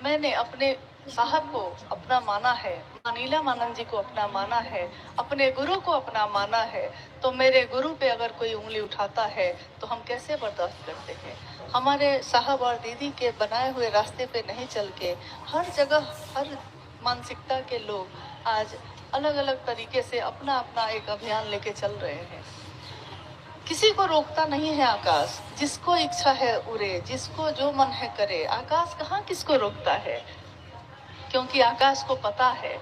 मैंने अपने साहब को अपना माना है, नीला मानंद जी को अपना माना है, अपने गुरु को अपना माना है, तो मेरे गुरु पे अगर कोई उंगली उठाता है तो हम कैसे बर्दाश्त करते हैं? हमारे साहब और दीदी के बनाए हुए रास्ते पे नहीं चल के हर जगह हर मानसिकता के लोग आज अलग अलग तरीके से अपना अपना एक अभियान लेके चल रहे हैं। किसी को रोकता नहीं है आकाश, जिसको इच्छा है उड़े, जिसको जो मन है करे। आकाश कहाँ किसको रोकता है? क्योंकि आकाश को पता है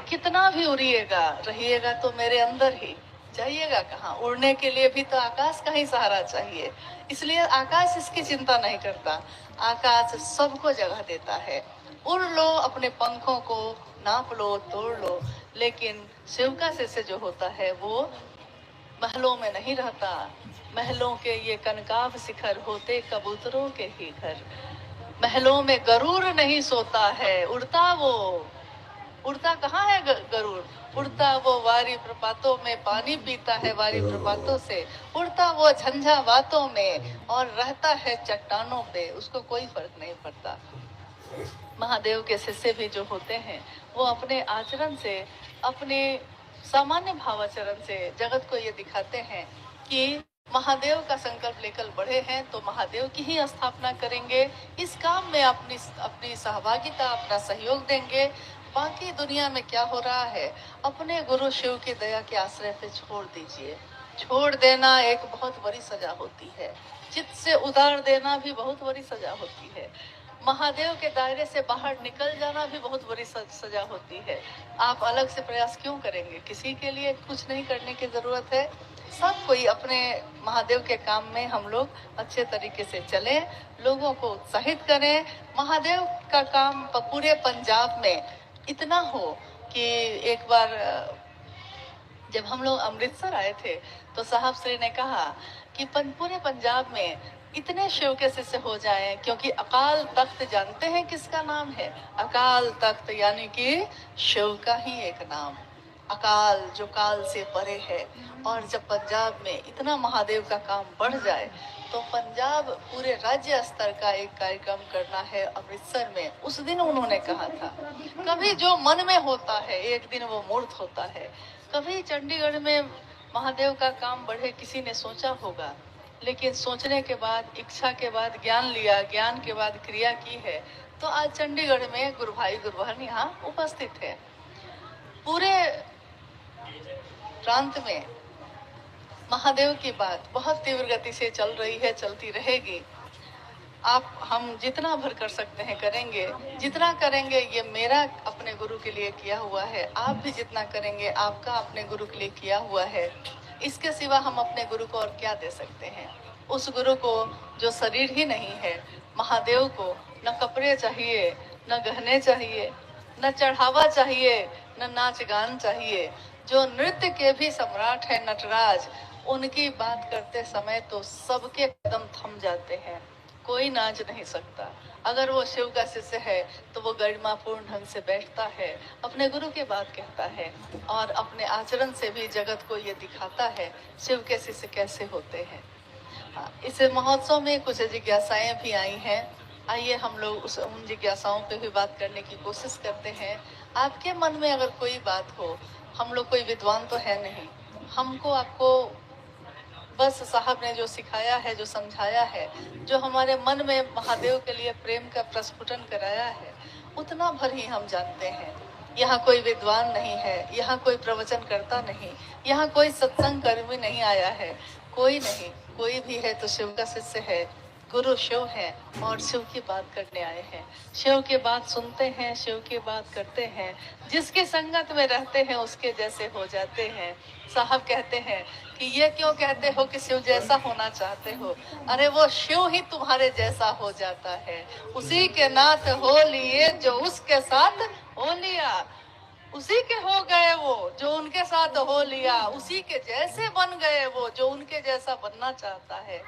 कितना भी उड़िएगा, रहिएगा तो मेरे अंदर ही, जाइएगा कहाँ? उड़ने के लिए भी तो आकाश का ही सहारा चाहिए। इसलिए आकाश इसकी चिंता नहीं करता, आकाश सबको जगह देता है। उड़ लो, अपने पंखों को नाप लो, तोड़ लो, लेकिन शिव का शिष्य जो होता है वो महलों में नहीं रहता। महलों के ये कनकाभ शिखर होते कबूतरों के ही घर। महलों में गरुड़ नहीं सोता है, उड़ता कहाँ है गरुड़? उड़ता वो वारी प्रपातों में, पानी पीता है वारी प्रपातों से, उड़ता वो झंझावातों में और रहता है चट्टानों पे, उसको कोई फर्क नहीं पड़ता। महादेव के शिष्य भी जो होते हैं वो अपने आचरण से, अपने सामान्य भावाचरण से जगत को ये दिखाते हैं कि महादेव का संकल्प लेकर बढ़े हैं तो महादेव की ही स्थापना करेंगे। इस काम में अपनी सहभागिता, अपना सहयोग देंगे। बाकी दुनिया में क्या हो रहा है, अपने गुरु शिव की दया के आश्रय पे छोड़ दीजिए। छोड़ देना एक बहुत बड़ी सजा होती है, चित्त से उतार देना भी बहुत बड़ी सजा होती है। महादेव के दायरे से बाहर निकल जाना भी बहुत बड़ी सजा होती है। आप अलग से प्रयास क्यों करेंगे? किसी के लिए कुछ नहीं करने की जरूरत है। सब कोई अपने महादेव के काम में हम लोग अच्छे तरीके से चले, लोगों को उत्साहित करें। महादेव का काम पूरे पंजाब में इतना हो कि एक बार जब हम लोग अमृतसर आए थे तो साहब श्री ने कहा कि पूरे पंजाब में इतने शिव के शिष्य हो जाएं, क्योंकि अकाल तख्त जानते हैं किसका नाम है? अकाल तख्त यानी कि शिव का ही एक नाम, अकाल जो काल से परे है। और जब पंजाब में इतना महादेव का काम बढ़ जाए तो पंजाब पूरे राज्य स्तर का एक कार्यक्रम करना है अमृतसर में। उस दिन उन्होंने कहा था, कभी जो मन में होता है एक दिन वो मूर्त होता है। कभी चंडीगढ़ में महादेव का काम बढ़े किसी ने सोचा होगा, लेकिन सोचने के बाद, इच्छा के बाद ज्ञान लिया, ज्ञान के बाद क्रिया की है, तो आज चंडीगढ़ में गुरु भाई गुरु बहन यहाँ उपस्थित है। पूरे प्रांत में महादेव की बात बहुत तीव्र गति से चल रही है, चलती रहेगी। आप हम जितना भर कर सकते हैं करेंगे, जितना करेंगे ये मेरा अपने गुरु के लिए किया हुआ है, आप भी जितना करेंगे आपका अपने गुरु के लिए किया हुआ है। इसके सिवा हम अपने गुरु को और क्या दे सकते हैं? उस गुरु को जो शरीर ही नहीं है, महादेव को न कपड़े चाहिए, न गहने चाहिए, न चढ़ावा चाहिए, न नाच गान चाहिए, जो नृत्य के भी सम्राट है नटराज, उनकी बात करते समय तो सबके कदम थम जाते हैं, कोई नाच नहीं सकता। अगर वो शिव का शिष्य है तो वो गरिमापूर्ण ढंग से बैठता है, अपने गुरु की बात कहता है और अपने आचरण से भी जगत को ये दिखाता है शिव के शिष्य कैसे होते हैं। इस महोत्सव में कुछ जिज्ञासाएं भी आई हैं। आइए हम लोग उन जिज्ञासाओं पे भी बात करने की कोशिश करते हैं। आपके मन में अगर कोई बात हो, हम लोग कोई विद्वान तो है नहीं, हमको आपको बस साहब ने जो सिखाया है, जो समझाया है, जो हमारे मन में महादेव के लिए प्रेम का प्रस्फुटन कराया है, उतना भर ही हम जानते हैं। यहाँ कोई विद्वान नहीं है, यहाँ कोई प्रवचन करता नहीं, यहाँ कोई सत्संग कर्मी नहीं आया है, कोई नहीं। कोई भी है तो शिव का शिष्य है, गुरु शिव है और शिव की बात करने आए हैं। शिव की बात सुनते हैं, शिव की बात करते हैं, जिसकी संगत में रहते हैं उसके जैसे हो जाते हैं। साहब कहते हैं कि ये क्यों कहते हो कि शिव जैसा होना चाहते हो? अरे वो शिव ही तुम्हारे जैसा हो जाता है। उसी के नाथ हो लिए जो उसके साथ हो लिया, उसी के हो गए वो जो उनके साथ हो लिया, उसी के जैसे बन गए वो जो उनके जैसा बनना चाहता है।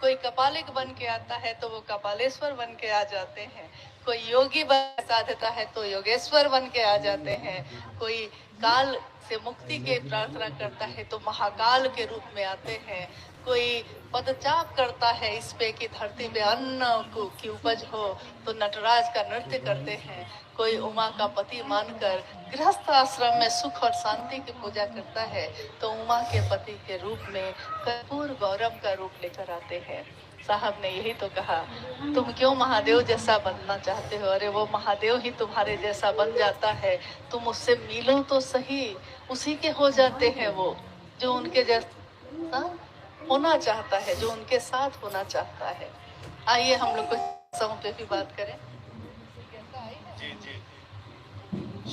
कोई कपालिक बन के आता है तो वो कपालेश्वर बन के आ जाते हैं, कोई योगी बन साधता है तो योगेश्वर बन के आ जाते हैं, कोई काल से मुक्ति की प्रार्थना करता है तो महाकाल के रूप में आते हैं, कोई पदचाप करता है इस पे कि धरती पे अन्न की उपज हो तो नटराज का नृत्य करते हैं, कोई उमा का पति मानकर गृहस्थ आश्रम में सुख और शांति की पूजा करता है तो उमा के पति के रूप में कर्पूर गौरव का रूप लेकर आते हैं। साहब ने यही तो कहा, तुम क्यों महादेव जैसा बनना चाहते हो? अरे वो महादेव ही तुम्हारे जैसा बन जाता है, तुम उससे मिलो तो सही, उसी के हो जाते हैं वो जो उनके जैसा होना चाहता है, जो उनके साथ होना चाहता है। आइए हम लोग कुछ समूह पे भी बात करें। जी जी,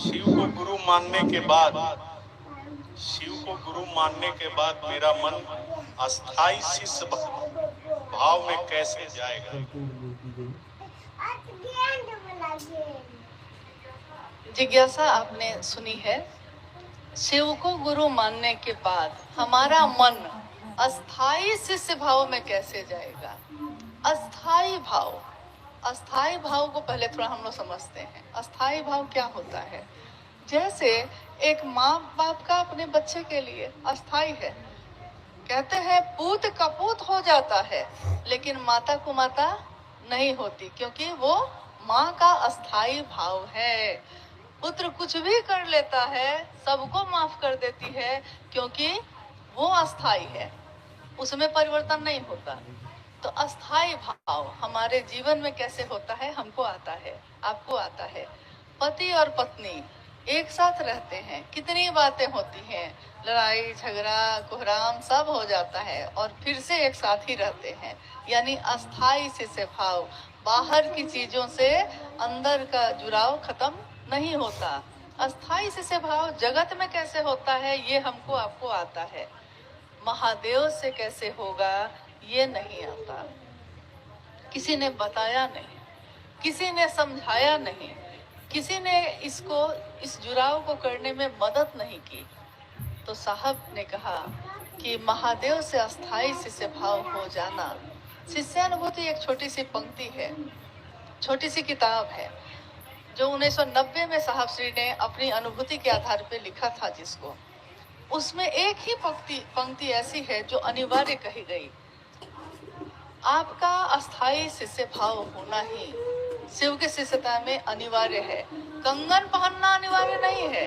शिव को गुरु मानने के बाद, शिव को गुरु मानने के बाद मेरा मन अस्थाई शिष्य भाव में कैसे जाएगा? जिज्ञासा आपने सुनी है। शिव को गुरु मानने के बाद हमारा मन अस्थाई शिष्य भाव में कैसे जाएगा? अस्थाई भाव, अस्थाई भाव को पहले थोड़ा हम लोग समझते हैं। अस्थाई भाव क्या होता है? जैसे एक माँ बाप का अपने बच्चे के लिए अस्थाई है, कहते हैं पूत कपूत हो जाता है, लेकिन माता को माता नहीं होती, क्योंकि वो माँ का अस्थाई भाव है। पुत्र कुछ भी कर लेता है, सबको माफ कर देती है, क्योंकि वो अस्थाई है, उसमें परिवर्तन नहीं होता। तो अस्थाई भाव हमारे जीवन में कैसे होता है? हमको आता है, आपको आता है। पति और पत्नी एक साथ रहते हैं, कितनी बातें होती हैं, लड़ाई झगड़ा कोहराम सब हो जाता है और फिर से एक साथ ही रहते हैं, यानी अस्थाई से भाव। बाहर की चीजों से अंदर का जुड़ाव खत्म नहीं होता। अस्थाई से भाव जगत में कैसे होता है ये हमको आपको आता है, महादेव से कैसे होगा ये नहीं आता। किसी ने बताया नहीं, किसी ने समझाया नहीं, किसी ने इसको इस जुड़ाव को करने में मदद नहीं की। तो साहब ने कहा कि महादेव से अस्थाई शिष्य भाव हो जाना शिष्यानुभूति एक छोटी सी पंक्ति है, छोटी सी किताब है जो 1990 में साहब श्री ने अपनी अनुभूति के आधार पर लिखा था, जिसको उसमें एक ही पंक्ति ऐसी है जो अनिवार्य कही गई। आपका अस्थाई शिष्य भाव होना ही शिव के शिष्यता में अनिवार्य है। कंगन पहनना अनिवार्य नहीं है,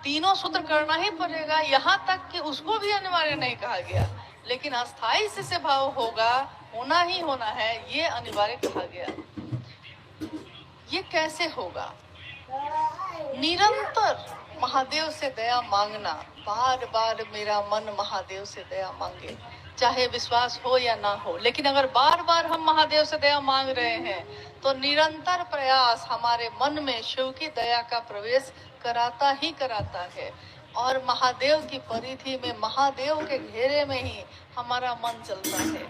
तीनों सूत्र करना ही पड़ेगा, यहाँ तक कि उसको भी अनिवार्य नहीं कहा गया, लेकिन अस्थाई शिष्य भाव होगा, होना ही होना है, ये अनिवार्य कहा गया। ये कैसे होगा? निरंतर महादेव से दया मांगना, बार बार मेरा मन महादेव से दया मांगे, चाहे विश्वास हो या ना हो, लेकिन अगर बार बार हम महादेव से दया मांग रहे हैं तो निरंतर प्रयास हमारे मन में शिव की दया का प्रवेश कराता ही कराता है, और महादेव की परिधि में, महादेव के घेरे में ही हमारा मन चलता है।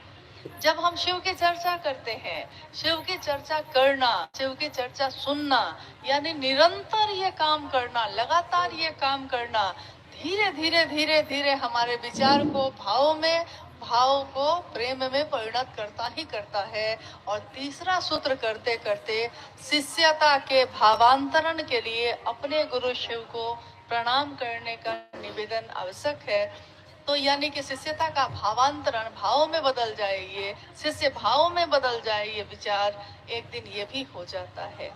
जब हम शिव की चर्चा करते हैं, शिव की चर्चा करना, शिव की चर्चा सुनना, यानी निरंतर ये काम करना, लगातार ये काम करना, धीरे धीरे धीरे धीरे हमारे विचार को भाव में, भाव को प्रेम में परिणत करता ही करता है। और तीसरा सूत्र करते करते शिष्यता के भावांतरण के लिए अपने गुरु शिव को प्रणाम करने का निवेदन आवश्यक है। तो यानी कि शिष्यता का भावांतरण, भाव में बदल जाए, ये शिष्य भाव में बदल जाए, ये विचार एक दिन ये भी हो जाता है।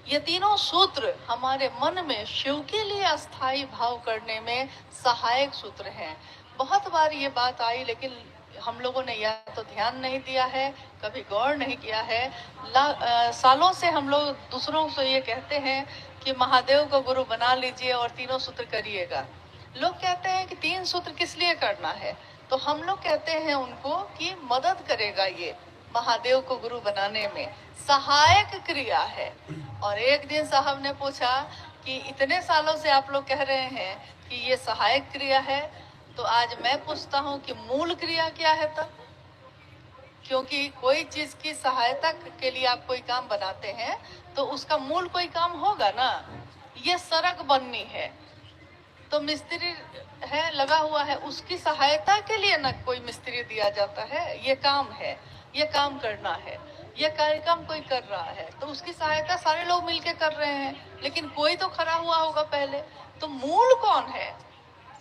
ये तीनों सूत्र हमारे मन में शिव के लिए अस्थाई भाव करने में सहायक सूत्र हैं। बहुत बार ये बात आई, लेकिन हम लोगों ने या तो ध्यान नहीं दिया है, कभी गौर नहीं किया है। सालों से हम लोग दूसरों से ये कहते हैं कि महादेव को गुरु बना लीजिए और तीनों सूत्र करिएगा। लोग कहते हैं कि 3 सूत्र किस लिए करना है, तो हम लोग कहते हैं उनको कि मदद करेगा, ये महादेव को गुरु बनाने में सहायक क्रिया है। और एक दिन साहब ने पूछा कि इतने सालों से आप लोग कह रहे हैं कि ये सहायक क्रिया है, तो आज मैं पूछता हूँ कि मूल क्रिया क्या है तब? क्योंकि कोई चीज की सहायता के लिए आप कोई काम बनाते हैं तो उसका मूल कोई काम होगा ना। ये सड़क बननी है तो मिस्त्री है लगा हुआ है, उसकी सहायता के लिए ना कोई मिस्त्री दिया जाता है। ये काम है, ये काम करना है, ये कार्यक्रम कोई कर रहा है तो उसकी सहायता सारे लोग मिलके कर रहे हैं, लेकिन कोई तो खड़ा हुआ होगा पहले। तो मूल कौन है?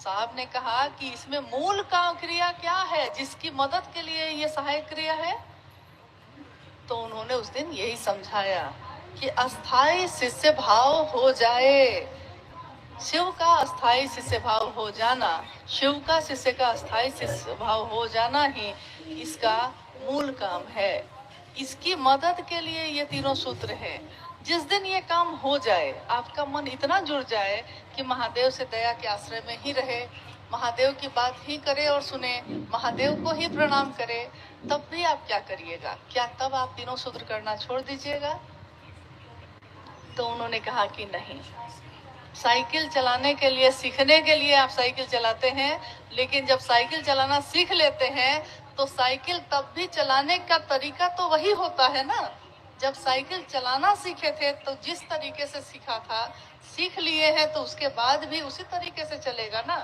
साहब ने कहा कि इसमें मूल काम क्रिया क्या है जिसकी मदद के लिए ये सहायक क्रिया है? तो उन्होंने उस दिन यही समझाया कि अस्थाई शिष्य भाव हो जाए। शिव का अस्थाई शिष्य भाव हो जाना, शिव का शिष्य का अस्थाई शिष्य भाव हो जाना ही इसका मूल काम है। इसकी मदद के लिए ये तीनों सूत्र हैं। जिस दिन ये काम हो जाए, आपका मन इतना जुड़ जाए कि महादेव से दया के आश्रय में ही रहे, महादेव की बात ही करे और सुने, महादेव को ही प्रणाम करे, तब भी आप क्या करिएगा? क्या तब आप तीनों सूत्र करना छोड़ दीजिएगा? तो उन्होंने कहा कि नहीं। साइकिल चलाने के लिए, सीखने के लिए आप साइकिल चलाते हैं, लेकिन जब साइकिल चलाना सीख लेते हैं तो साइकिल तब भी चलाने का तरीका तो वही होता है ना। जब साइकिल चलाना सीखे थे तो जिस तरीके से सीखा था, सीख लिए हैं तो उसके बाद भी उसी तरीके से चलेगा ना।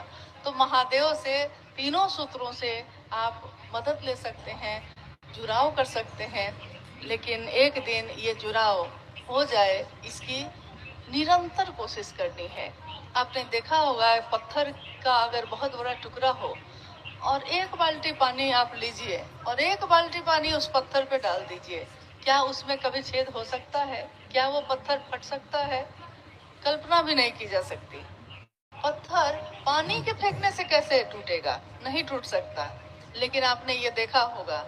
तो महादेव से तीनों सूत्रों से आप मदद ले सकते हैं, जुड़ाव कर सकते हैं, लेकिन एक दिन ये जुड़ाव हो जाए इसकी निरंतर कोशिश करनी है। आपने देखा होगा पत्थर का अगर बहुत बड़ा टुकड़ा हो और 1 बाल्टी पानी आप लीजिए और 1 बाल्टी पानी उस पत्थर पे डाल दीजिए, क्या उसमें कभी छेद हो सकता है? क्या वो पत्थर फट सकता है? कल्पना भी नहीं की जा सकती। पत्थर पानी के फेंकने से कैसे टूटेगा? नहीं टूट सकता। लेकिन आपने ये देखा होगा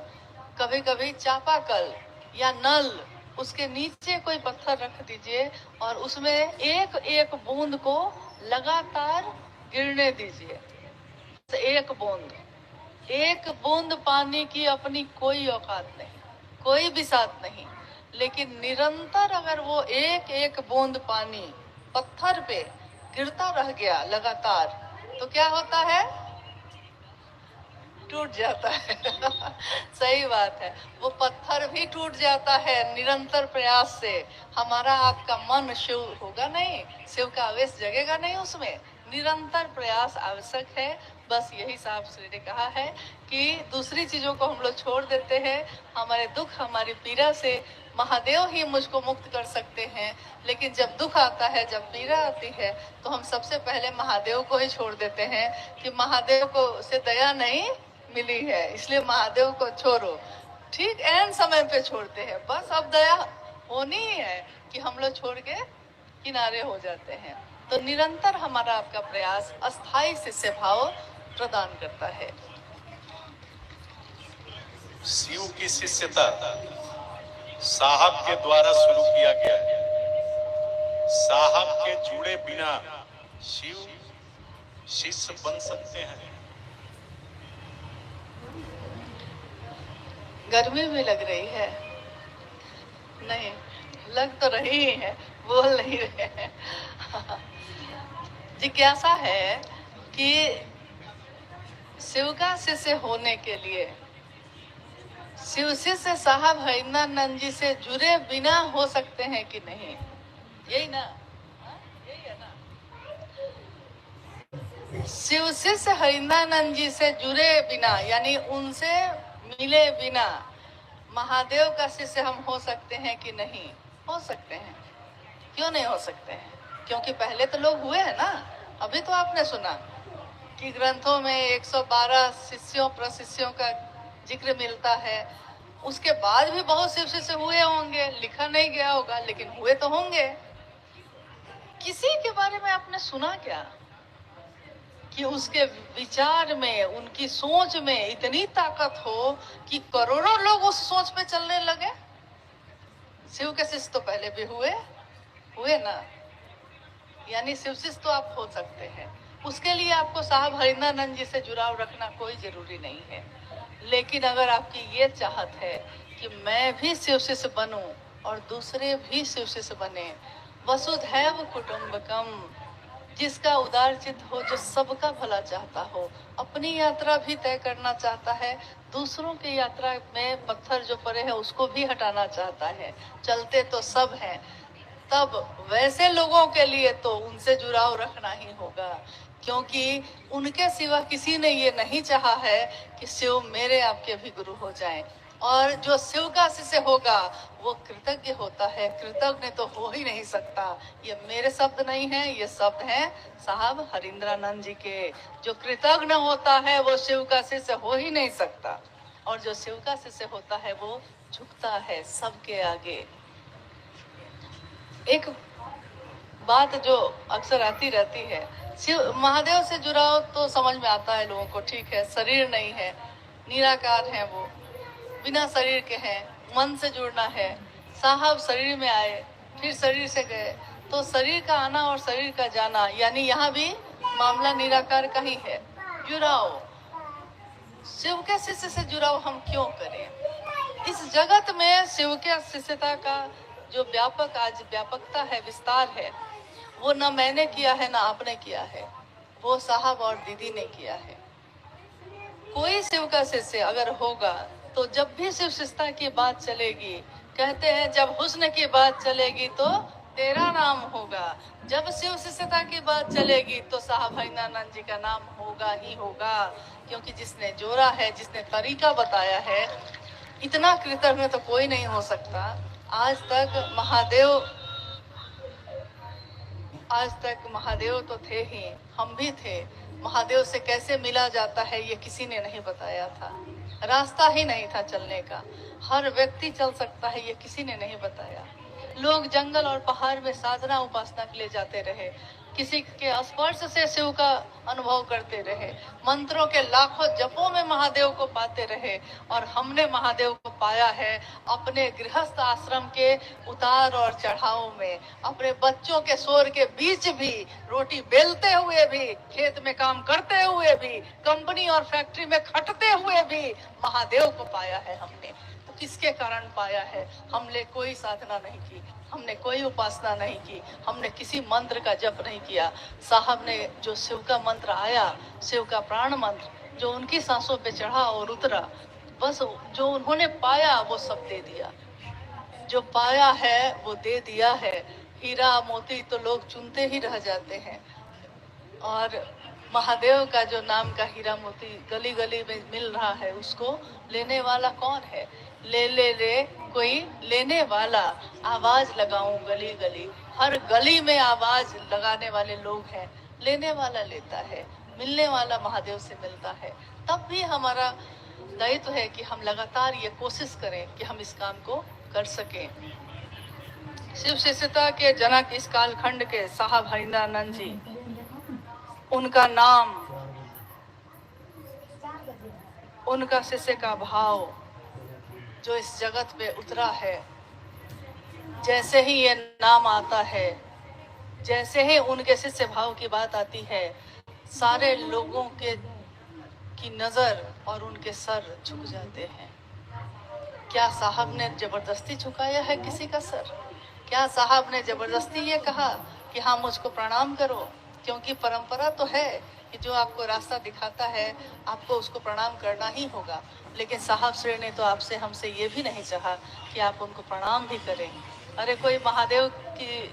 कभी कभी चापाकल या नल, उसके नीचे कोई पत्थर रख दीजिए और उसमें एक एक बूंद को लगातार गिरने दीजिए। एक बूंद पानी की अपनी कोई औकात नहीं, कोई भी साथ नहीं, लेकिन निरंतर अगर वो एक एक बूंद पानी पत्थर पे गिरता रह गया लगातार, तो क्या होता है? टूट जाता है। सही बात है, वो पत्थर भी टूट जाता है निरंतर प्रयास से। हमारा आपका मन शिव होगा नहीं, शिव का आवेश जगेगा नहीं उसमें, निरंतर प्रयास आवश्यक है। बस यही साहब श्री ने कहा है कि दूसरी चीजों को हम लोग छोड़ देते हैं, हमारे दुख हमारी पीड़ा से महादेव ही मुझको मुक्त कर सकते हैं। लेकिन जब दुख आता है, जब पीड़ा आती है, तो हम सबसे पहले महादेव को ही छोड़ देते हैं कि महादेव को से दया नहीं मिली है, इसलिए महादेव को छोड़ो। ठीक एन समय पे छोड़ते हैं, बस अब दया होनी ही है कि हम लोग छोड़ के किनारे हो जाते हैं। तो निरंतर हमारा आपका प्रयास अस्थाई शिष्य भाव प्रदान करता है। शिव की शिष्यता साहब के द्वारा शुरू किया गया है। साहब के जुड़े बिना शिव शिष्य बन सकते हैं? गर्मी भी लग रही है? नहीं, लग तो रही ही है, बोल नहीं रहे हैं। जिज्ञासा है कि शिव का शिष्य होने के लिए शिव शिष्य साहब हरिंद्रानंद जी से जुड़े बिना हो सकते हैं कि नहीं? यही ना, यही है ना। शिव शिष्य हरिंद्रानंद जी से जुड़े बिना, यानी उनसे मिले बिना महादेव का शिष्य हम हो सकते हैं कि नहीं? हो सकते हैं। क्यों नहीं हो सकते हैं? क्योंकि पहले तो लोग हुए हैं ना। अभी तो आपने सुना कि ग्रंथों में 112 शिष्यों प्रशिष्यों का जिक्र मिलता है। उसके बाद भी बहुत शिव शिष्य हुए होंगे, लिखा नहीं गया होगा, लेकिन हुए तो होंगे। किसी के बारे में आपने सुना क्या कि उसके विचार में, उनकी सोच में इतनी ताकत हो कि करोड़ों लोग उस सोच पे चलने लगे? शिव के शिष्य तो पहले भी हुए ना। यानी शिव शिष्य तो आप हो सकते हैं। उसके लिए आपको साहब हरिंद्रानंद जी से जुड़ाव रखना कोई जरूरी नहीं है। लेकिन अगर आपकी ये चाहत है कि मैं भी शिव शिष्य बनूं और दूसरे भी शिव शिष्य बने, वसुधैव कुटुंबकम, जिसका उदार चित्त हो, जो सबका भला चाहता हो, अपनी यात्रा भी तय करना चाहता है, दूसरों की यात्रा में पत्थर जो पड़े हैं उसको भी हटाना चाहता है, चलते तो सब हैं, तब वैसे लोगों के लिए तो उनसे जुड़ाव रखना ही होगा। क्योंकि उनके सिवा किसी ने ये नहीं चाहा है कि शिव मेरे आपके भी गुरु हो जाएं। और जो शिव का शिष्य होगा वो कृतज्ञ होता है, कृतज्ञ तो हो ही नहीं सकता। ये मेरे शब्द नहीं है, ये शब्द हैं साहब हरिंद्रानंद जी के। जो कृतज्ञ होता है वो शिव का शिष्य हो ही नहीं सकता, और जो शिव का शिष्य होता है वो झुकता है सबके आगे। एक बात जो अक्सर आती रहती है, शिव महादेव से जुड़ाव तो समझ में आता है लोगों को, ठीक है, शरीर नहीं है, निराकार है, वो बिना शरीर के हैं, मन से जुड़ना है। साहब शरीर में आए, फिर शरीर से गए, तो शरीर का आना और शरीर का जाना, यानी यहाँ भी मामला निराकार का ही है। जुड़ाव, शिव के शिष्य से जुड़ाव हम क्यों करें? इस जगत में शिव के शिष्यता का जो व्यापक आज व्यापकता है, विस्तार है, वो न मैंने किया है, न आपने किया है, वो साहब और दीदी ने किया है। कोई शिव का शिष्य अगर होगा तो जब भी शिव शिष्यता की बात चलेगी, कहते हैं जब हुस्न की बात चलेगी तो तेरा नाम होगा। जब शिव शिष्यता की बात चलेगी तो साहब हरिंद्रानंद जी का नाम होगा ही होगा। क्योंकि जिसने जोड़ा है, जिसने तरीका बताया है, इतना कृतज्ञ तो कोई नहीं हो सकता। आज तक महादेव तो थे ही, हम भी थे। महादेव से कैसे मिला जाता है ये किसी ने नहीं बताया था, रास्ता ही नहीं था चलने का। हर व्यक्ति चल सकता है ये किसी ने नहीं बताया। लोग जंगल और पहाड़ में साधना उपासना के लिए जाते रहे, किसी के स्पर्श से शिव का अनुभव करते रहे, मंत्रों के लाखों जपों में महादेव को पाते रहे। और हमने महादेव को पाया है अपने गृहस्थ आश्रम के उतार और चढ़ाव में, अपने बच्चों के शोर के बीच भी, रोटी बेलते हुए भी, खेत में काम करते हुए भी, कंपनी और फैक्ट्री में खटते हुए भी महादेव को पाया है हमने। तो किसके कारण पाया है? हमने कोई साधना नहीं की, हमने कोई उपासना नहीं की, हमने किसी मंत्र का जप नहीं किया। साहब ने जो शिव का मंत्र आया, शिव का प्राण मंत्र जो उनकी सांसों पे चढ़ा और उतरा, बस जो उन्होंने पाया वो सब दे दिया। जो पाया है वो दे दिया है। हीरा मोती तो लोग चुनते ही रह जाते हैं, और महादेव का जो नाम का हीरा मोती गली गली में मिल रहा है, उसको लेने वाला कौन है? ले ले ले कोई लेने वाला, आवाज लगाऊं गली गली, हर गली में आवाज लगाने वाले लोग हैं, लेने वाला लेता है, मिलने वाला महादेव से मिलता है। तब भी हमारा दायित्व है कि हम लगातार ये कोशिश करें कि हम इस काम को कर सकें। शिव शिष्यता के जनक इस कालखंड के साहब हरिंद्रानंद जी, उनका नाम, उनका शिष्य का भाव जो इस जगत पे उतरा है, जैसे ही ये नाम आता है, जैसे ही उनके शिष्य भाव की बात आती है, सारे लोगों की नजर और उनके सर झुक जाते हैं। क्या साहब ने जबरदस्ती झुकाया है किसी का सर? क्या साहब ने जबरदस्ती ये कहा कि हाँ मुझको प्रणाम करो? क्योंकि परंपरा तो है कि जो आपको रास्ता दिखाता है आपको उसको प्रणाम करना ही होगा। लेकिन साहब श्री ने तो आपसे हमसे ये भी नहीं चाहा कि आप उनको प्रणाम भी करें। अरे कोई महादेव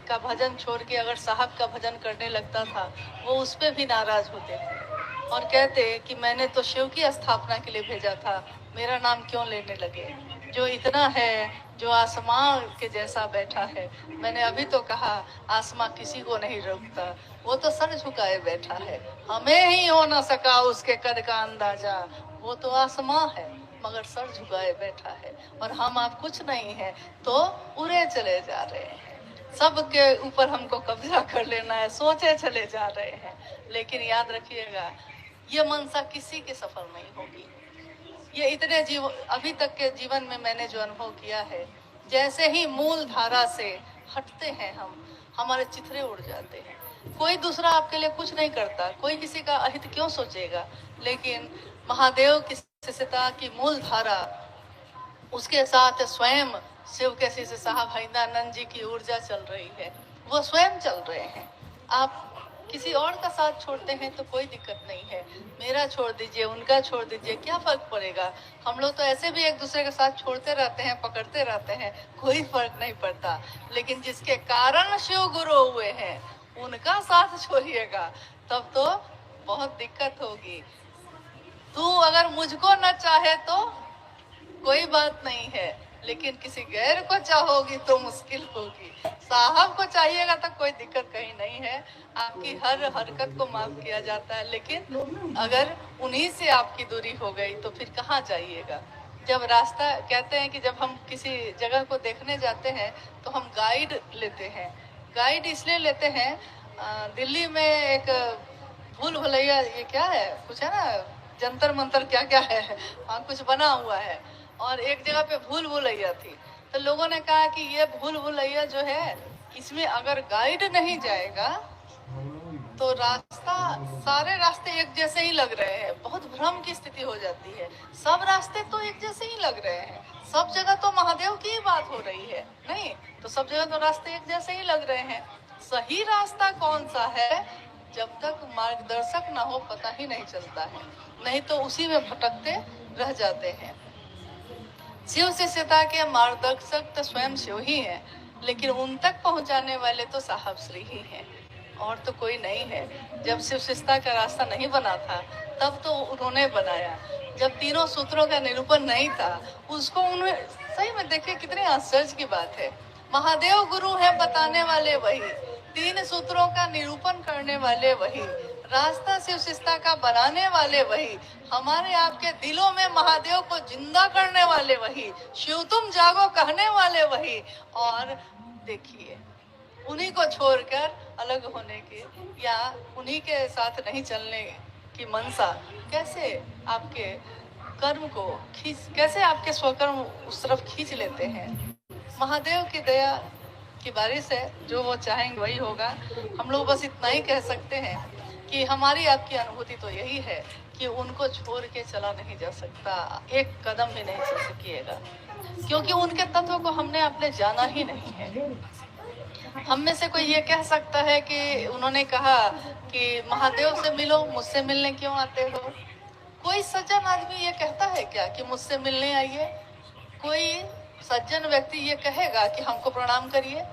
का भजन छोड़ के अगर साहब का भजन करने लगता था, वो उस पर भी नाराज होते थे और कहते कि मैंने तो शिव की स्थापना के लिए भेजा था, मेरा नाम क्यों लेने लगे? जो इतना है, जो आसमां के जैसा बैठा है, मैंने अभी तो कहा आसमां किसी को नहीं रोकता, वो तो सर झुकाए बैठा है, हमें ही हो न सका उसके कद का अंदाजा, वो तो आसमां है मगर सर झुकाए बैठा है, और हम आप कुछ नहीं है तो उड़े चले जा रहे हैं, सबके ऊपर हमको कब्जा कर लेना है, सोचे चले जा रहे हैं। लेकिन याद रखिएगा, ये मनसा किसी के सफल नहीं होगी। ये इतने अभी तक के जीवन में मैंने जो अनुभव किया है, जैसे ही मूल धारा से हटते हैं हम, हमारे चिथड़े उड़ जाते हैं। कोई दूसरा आपके लिए कुछ नहीं करता, कोई किसी का अहित क्यों सोचेगा, लेकिन महादेव की शिष्यता की मूल धारा, उसके साथ स्वयं शिव के शिष्य साहब हरिंद्रानंद जी की ऊर्जा चल रही है, वो स्वयं चल रहे हैं। आप किसी और का साथ छोड़ते हैं तो कोई दिक्कत नहीं है, मेरा छोड़ दीजिए, उनका छोड़ दीजिए, क्या फर्क पड़ेगा? हम लोग तो ऐसे भी एक दूसरे के साथ छोड़ते रहते हैं, पकड़ते रहते हैं, कोई फर्क नहीं पड़ता। लेकिन जिसके कारण शिव गुरु हुए हैं, उनका साथ छोड़िएगा तब तो बहुत दिक्कत होगी। तू अगर मुझको न चाहे तो कोई बात नहीं है, लेकिन किसी गैर को चाहोगी तो मुश्किल होगी। साहब को चाहिएगा तो कोई दिक्कत कहीं नहीं है, आपकी हर हरकत को माफ किया जाता है। लेकिन अगर उन्हीं से आपकी दूरी हो गई तो फिर कहाँ जाइएगा? जब रास्ता, कहते हैं कि जब हम किसी जगह को देखने जाते हैं तो हम गाइड लेते हैं। गाइड इसलिए लेते हैं, दिल्ली में एक भूल भुलैया, ये क्या है, कुछ है ना, जंतर मंतर क्या क्या है, हाँ कुछ बना हुआ है, और एक जगह पे भूल भुलैया थी। तो लोगों ने कहा कि ये भूल भुलैया जो है, इसमें अगर गाइड नहीं जाएगा तो रास्ता, सारे रास्ते एक जैसे ही लग रहे हैं, बहुत भ्रम की स्थिति हो जाती है। सब रास्ते तो एक जैसे ही लग रहे हैं, सब जगह तो महादेव की ही बात हो रही है, नहीं तो सब जगह तो रास्ते एक जैसे ही लग रहे हैं। सही रास्ता कौन सा है, जब तक मार्गदर्शक ना हो पता ही नहीं चलता है, नहीं तो उसी में भटकते रह जाते हैं। शिव शिष्यता के मार्गदर्शक तो स्वयं शिव ही है, लेकिन उन तक पहुंचाने वाले तो साहब श्री ही हैं, और तो कोई नहीं है। जब शिव शिष्यता का रास्ता नहीं बना था तब तो उन्होंने बनाया। जब तीनों सूत्रों का निरूपण नहीं था, उसको उन्होंने, सही में देखिए कितने आश्चर्य की बात है, महादेव गुरु है बताने वाले वही, तीन सूत्रों का निरूपण करने वाले वही, रास्ता शिव शिष्यता का बनाने वाले वही, हमारे आपके दिलों में महादेव को जिंदा करने वाले वही, शिव तुम जागो कहने वाले वही। और देखिए, उन्हीं को छोड़कर अलग होने के या उन्हीं के साथ नहीं चलने की मनसा कैसे आपके कर्म को कैसे आपके स्वकर्म उस तरफ खींच लेते हैं। महादेव की दया की बारिश है, जो वो चाहेंगे वही होगा। हम लोग बस इतना ही कह सकते हैं कि हमारी आपकी अनुभूति तो यही है कि उनको छोड़ के चला नहीं जा सकता, एक कदम भी नहीं चल सकिएगा, क्योंकि उनके तत्व को हमने अपने जाना ही नहीं है। हम में से कोई ये कह सकता है कि उन्होंने कहा कि महादेव से मिलो, मुझसे मिलने क्यों आते हो? कोई सज्जन आदमी ये कहता है क्या कि मुझसे मिलने आइए? कोई सज्जन व्यक्ति ये कहेगा कि हमको प्रणाम करिए?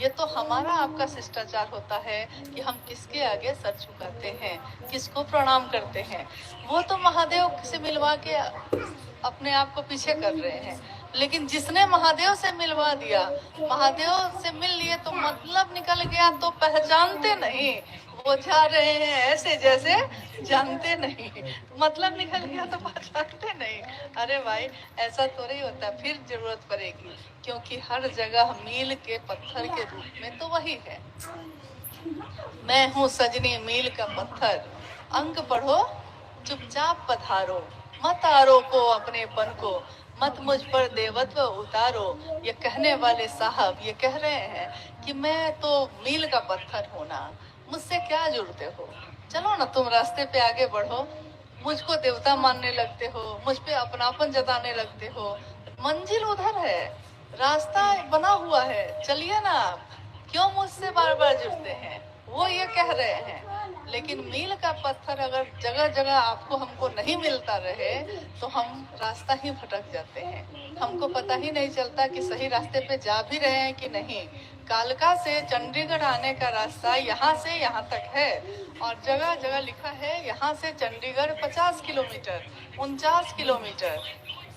ये तो हमारा आपका शिष्टाचार होता है कि हम किसके आगे सर झुकाते हैं, किसको प्रणाम करते हैं। वो तो महादेव से मिलवा के अपने आप को पीछे कर रहे हैं, लेकिन जिसने महादेव से मिलवा दिया, महादेव से मिल लिए तो मतलब निकल गया, तो पहचानते नहीं। वो जा रहे हैं ऐसे जैसे जानते नहीं, मतलब निकल गया तो पहचानते नहीं। अरे भाई ऐसा तो नहीं होता, फिर जरूरत पड़ेगी, क्योंकि हर जगह मील के पत्थर के रूप में तो वही है। मैं हूँ सजनी मील का पत्थर, अंक पढ़ो चुपचाप पधारो, मत आरोपो अपने पन को, मत मुझ पर देवत्व उतारो। ये कहने वाले साहब ये कह रहे हैं कि मैं तो मील का पत्थर हूँ ना, मुझसे क्या जुड़ते हो, चलो ना तुम रास्ते पे आगे बढ़ो। मुझको देवता मानने लगते हो, मुझ पे अपनापन जताने लगते हो, मंजिल उधर है, रास्ता बना हुआ है, चलिए ना आप, क्यों मुझसे बार बार जुड़ते हैं। वो ये कह रहे हैं। लेकिन मील का पत्थर अगर जगह जगह आपको हमको नहीं मिलता रहे तो हम रास्ता ही भटक जाते हैं, हमको पता ही नहीं चलता कि सही रास्ते पे जा भी रहे हैं कि नहीं। कालका से चंडीगढ़ आने का रास्ता यहाँ से यहाँ तक है, और जगह जगह लिखा है यहाँ से Chandigarh 50 kilometre, 49 kilometre,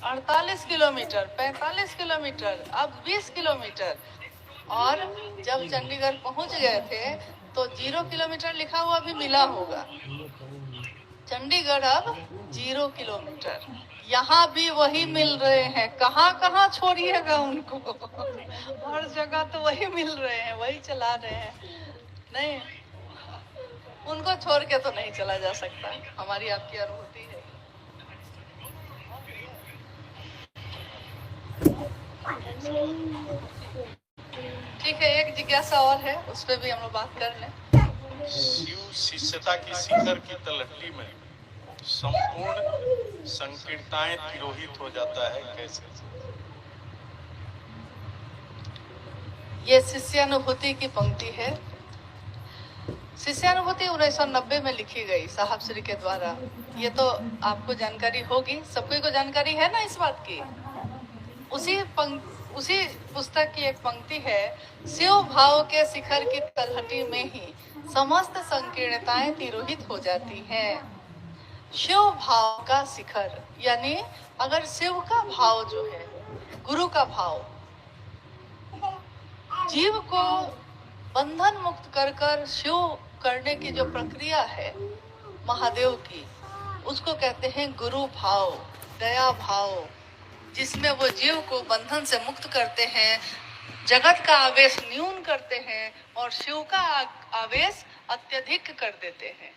48 kilometre, 45 kilometre, अब 20 किलोमीटर। और जब चंडीगढ़ पहुंच गए थे तो 0 किलोमीटर लिखा हुआ भी मिला होगा। चंडीगढ़ अब 0 किलोमीटर, यहाँ भी वही मिल रहे हैं। कहाँ कहाँ छोड़िएगा उनको, हर जगह तो वही मिल रहे हैं, वही चला रहे हैं। नहीं, उनको छोड़ के तो नहीं चला जा सकता, हमारी आपकी अनुभूति है। ठीक है, एक जिज्ञासा और है, उस पर भी हम लोग बात कर लें। शिव शिष्यता की शिखर की तलहटी में संपूर्ण संकीर्णताएं तिरोहित हो जाता है, कैसे? ये शिष्यानुभूति की पंक्ति है। शिष्यानुभूति 1990 में लिखी गई साहब श्री के द्वारा। ये तो आपको जानकारी होगी, सबको को जानकारी है ना इस बात की। उसी पुस्तक की एक पंक्ति है, शिव भाव के शिखर की तलहटी में ही समस्त संकीर्णताएं तिरोहित हो जाती हैं। शिव भाव का शिखर, यानी अगर शिव का भाव जो है, गुरु का भाव, जीव को बंधन मुक्त कर कर शिव करने की जो प्रक्रिया है महादेव की, उसको कहते हैं गुरु भाव, दया भाव, जिसमें वो जीव को बंधन से मुक्त करते हैं, जगत का आवेश न्यून करते हैं और शिव का आवेश अत्यधिक कर देते हैं।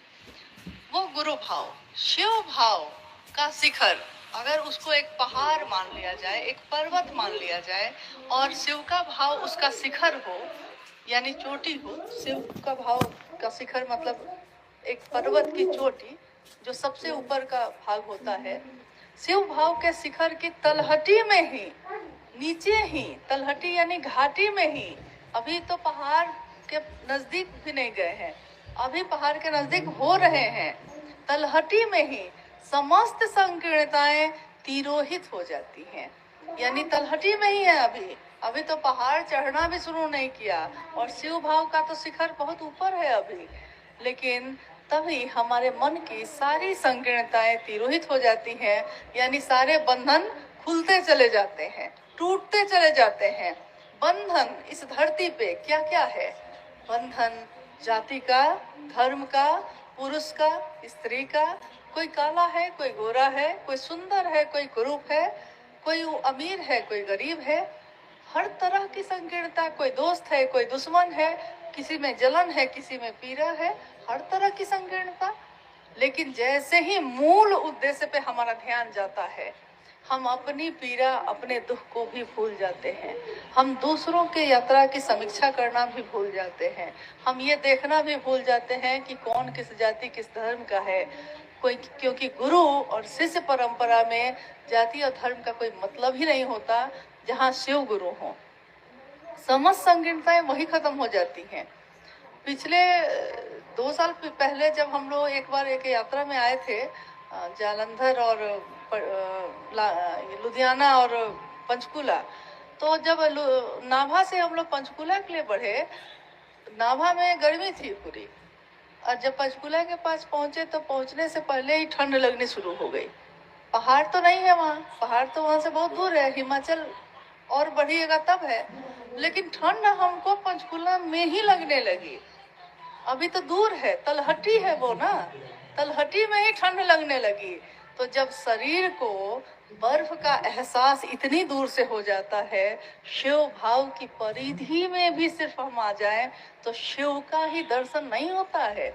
वो गुरु भाव। शिव भाव का शिखर, अगर उसको एक पहाड़ मान लिया जाए, एक पर्वत मान लिया जाए, और शिव का भाव उसका शिखर हो, यानी चोटी हो। शिव का भाव का शिखर मतलब एक पर्वत की चोटी, जो सबसे ऊपर का भाग होता है। शिव भाव के शिखर की तलहटी में ही, नीचे ही, तलहटी यानी घाटी में ही, अभी तो पहाड़ के नजदीक भी नहीं गए हैं, अभी पहाड़ के नजदीक हो रहे हैं, तलहटी में ही समस्त संकीर्णताएं तिरोहित हो जाती हैं। यानी तलहटी में ही है अभी तो पहाड़ चढ़ना भी शुरू नहीं किया, और शिव भाव का तो शिखर बहुत ऊपर है अभी। लेकिन तभी हमारे मन की सारी संकीर्णताएं तिरोहित हो जाती हैं, यानी सारे बंधन खुलते चले जाते हैं, टूटते चले जाते हैं। बंधन इस धरती पे क्या क्या है? बंधन जाति का, धर्म का, पुरुष का, स्त्री का, कोई काला है, कोई गोरा है, कोई सुंदर है, कोई कुरूप है, कोई अमीर है, कोई गरीब है, हर तरह की संकीर्णता, कोई दोस्त है, कोई दुश्मन है, किसी में जलन है, किसी में पीड़ा है, हर तरह की संकीर्णता। लेकिन जैसे ही मूल उद्देश्य पे हमारा ध्यान जाता है, हम अपनी पीड़ा, अपने दुख को भी भूल जाते हैं। हम दूसरों के यात्रा की समीक्षा करना भी भूल जाते हैं। हम ये देखना भी भूल जाते हैं कि कौन किस जाति, किस धर्म का है कोई, क्योंकि गुरु और शिष्य परंपरा में जाति और धर्म का कोई मतलब ही नहीं होता। जहाँ शिव गुरु हो, समस्त संकीर्णताएं वही खत्म हो जाती हैं। पिछले 2 साल पहले जब हम लोग एक बार एक यात्रा में आए थे, जालंधर और लुधियाना और पंचकुला, तो जब नाभा से हम लोग पंचकुला के लिए बढ़े, नाभा में गर्मी थी पूरी, और जब पंचकुला के पास पहुंचे तो पहुंचने से पहले ही ठंड लगनी शुरू हो गई। पहाड़ तो नहीं है वहाँ, पहाड़ तो वहाँ से बहुत दूर है, हिमाचल और बढ़िएगा तब है, लेकिन ठंड हमको पंचकुला में ही लगने लगी। अभी तो दूर है, तलहटी है वो ना, तलहटी में ही ठंड लगने लगी। तो जब शरीर को बर्फ का एहसास इतनी दूर से हो जाता है, शिव भाव की परिधि में भी सिर्फ हम आ जाएं तो शिव का ही दर्शन नहीं होता है।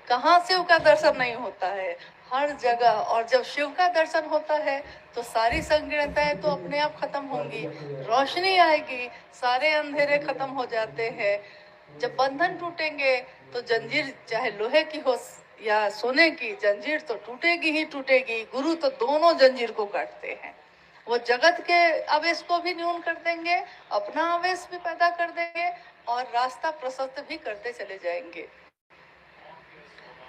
कहाँ शिव का दर्शन नहीं होता है? हर जगह। और जब शिव का दर्शन होता है तो सारी संकीर्णताएं तो अपने आप खत्म होंगी, रोशनी आएगी, सारे अंधेरे खत्म हो जाते हैं। जब बंधन टूटेंगे तो जंजीर चाहे लोहे की हो या सोने की, जंजीर तो टूटेगी ही टूटेगी। गुरु तो दोनों जंजीर को काटते हैं। वो जगत के आवेश को भी न्यून कर देंगे, अपना आवेश भी पैदा कर देंगे और रास्ता प्रशस्त भी करते चले जाएंगे।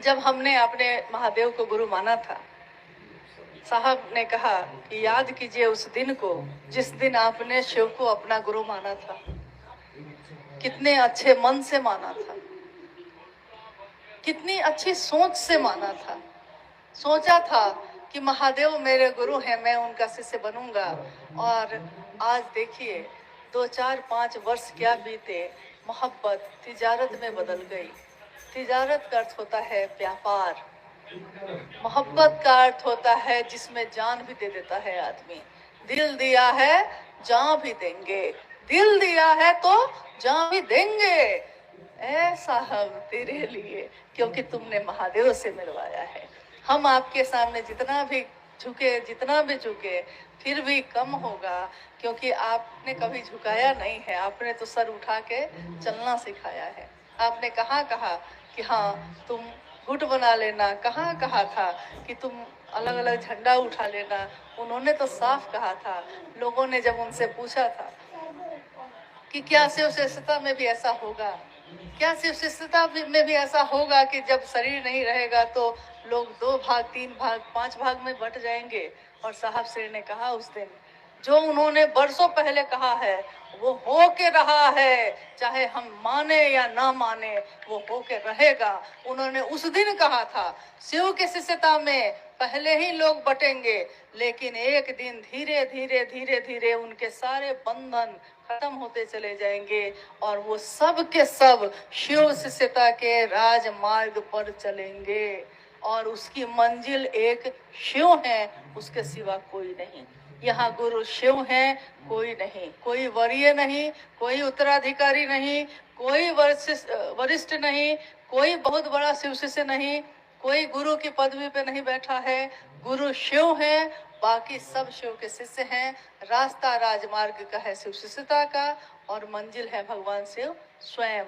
जब हमने अपने महादेव को गुरु माना था, साहब ने कहा कि याद कीजिए उस दिन को जिस दिन आपने शिव को अपना गुरु माना था। कितने अच्छे मन से माना था, कितनी अच्छी सोच से माना था। सोचा था कि महादेव मेरे गुरु हैं, मैं उनका शिष्य बनूंगा। और आज देखिए 2, 4, 5 वर्ष क्या बीते, मोहब्बत तिजारत में बदल गई। तिजारत का अर्थ होता है व्यापार, मोहब्बत का अर्थ होता है जिसमें जान भी दे देता है आदमी। दिल दिया है जान भी देंगे, दिल दिया है तो जान भी देंगे ऐसा हम तेरे लिए, क्योंकि तुमने महादेव से मिलवाया है। हम आपके सामने जितना भी झुके, जितना भी झुके, फिर भी कम होगा, क्योंकि आपने कभी झुकाया नहीं है। आपने तो सर उठा के चलना सिखाया है। आपने कहाँ कहा कि हाँ तुम गुट बना लेना, कहाँ कहा था कि तुम अलग अलग झंडा उठा लेना। उन्होंने तो साफ कहा था। लोगों ने जब उनसे पूछा था कि क्या शिव श्रेष्ठता में भी ऐसा होगा, क्या शिव श्रेष्ठता में भी ऐसा होगा कि जब शरीर नहीं रहेगा तो लोग 2 भाग, 3 भाग, 5 भाग में बट जाएंगे। और साहब श्री ने कहा उस दिन, जो उन्होंने बरसों पहले कहा है वो हो के रहा है, चाहे हम माने या ना माने वो हो के रहेगा। उन्होंने उस दिन कहा था शिव के शिष्यता में पहले ही लोग बटेंगे, लेकिन एक दिन धीरे धीरे धीरे धीरे उनके सारे बंधन खत्म होते चले जाएंगे और वो सब के सब शिव शिष्यता के राजमार्ग पर चलेंगे। और उसकी मंजिल एक शिव है, उसके सिवा कोई नहीं। यहाँ गुरु शिव हैं, कोई नहीं, कोई वरीय नहीं, कोई उत्तराधिकारी नहीं, कोई वरिष्ठ नहीं, कोई बहुत बड़ा शिव शिष्य नहीं, कोई गुरु की पदवी पे नहीं बैठा है। गुरु शिव है, बाकी सब शिव के शिष्य हैं। रास्ता राजमार्ग का है शिव शिष्यता का, और मंजिल है भगवान शिव स्वयं।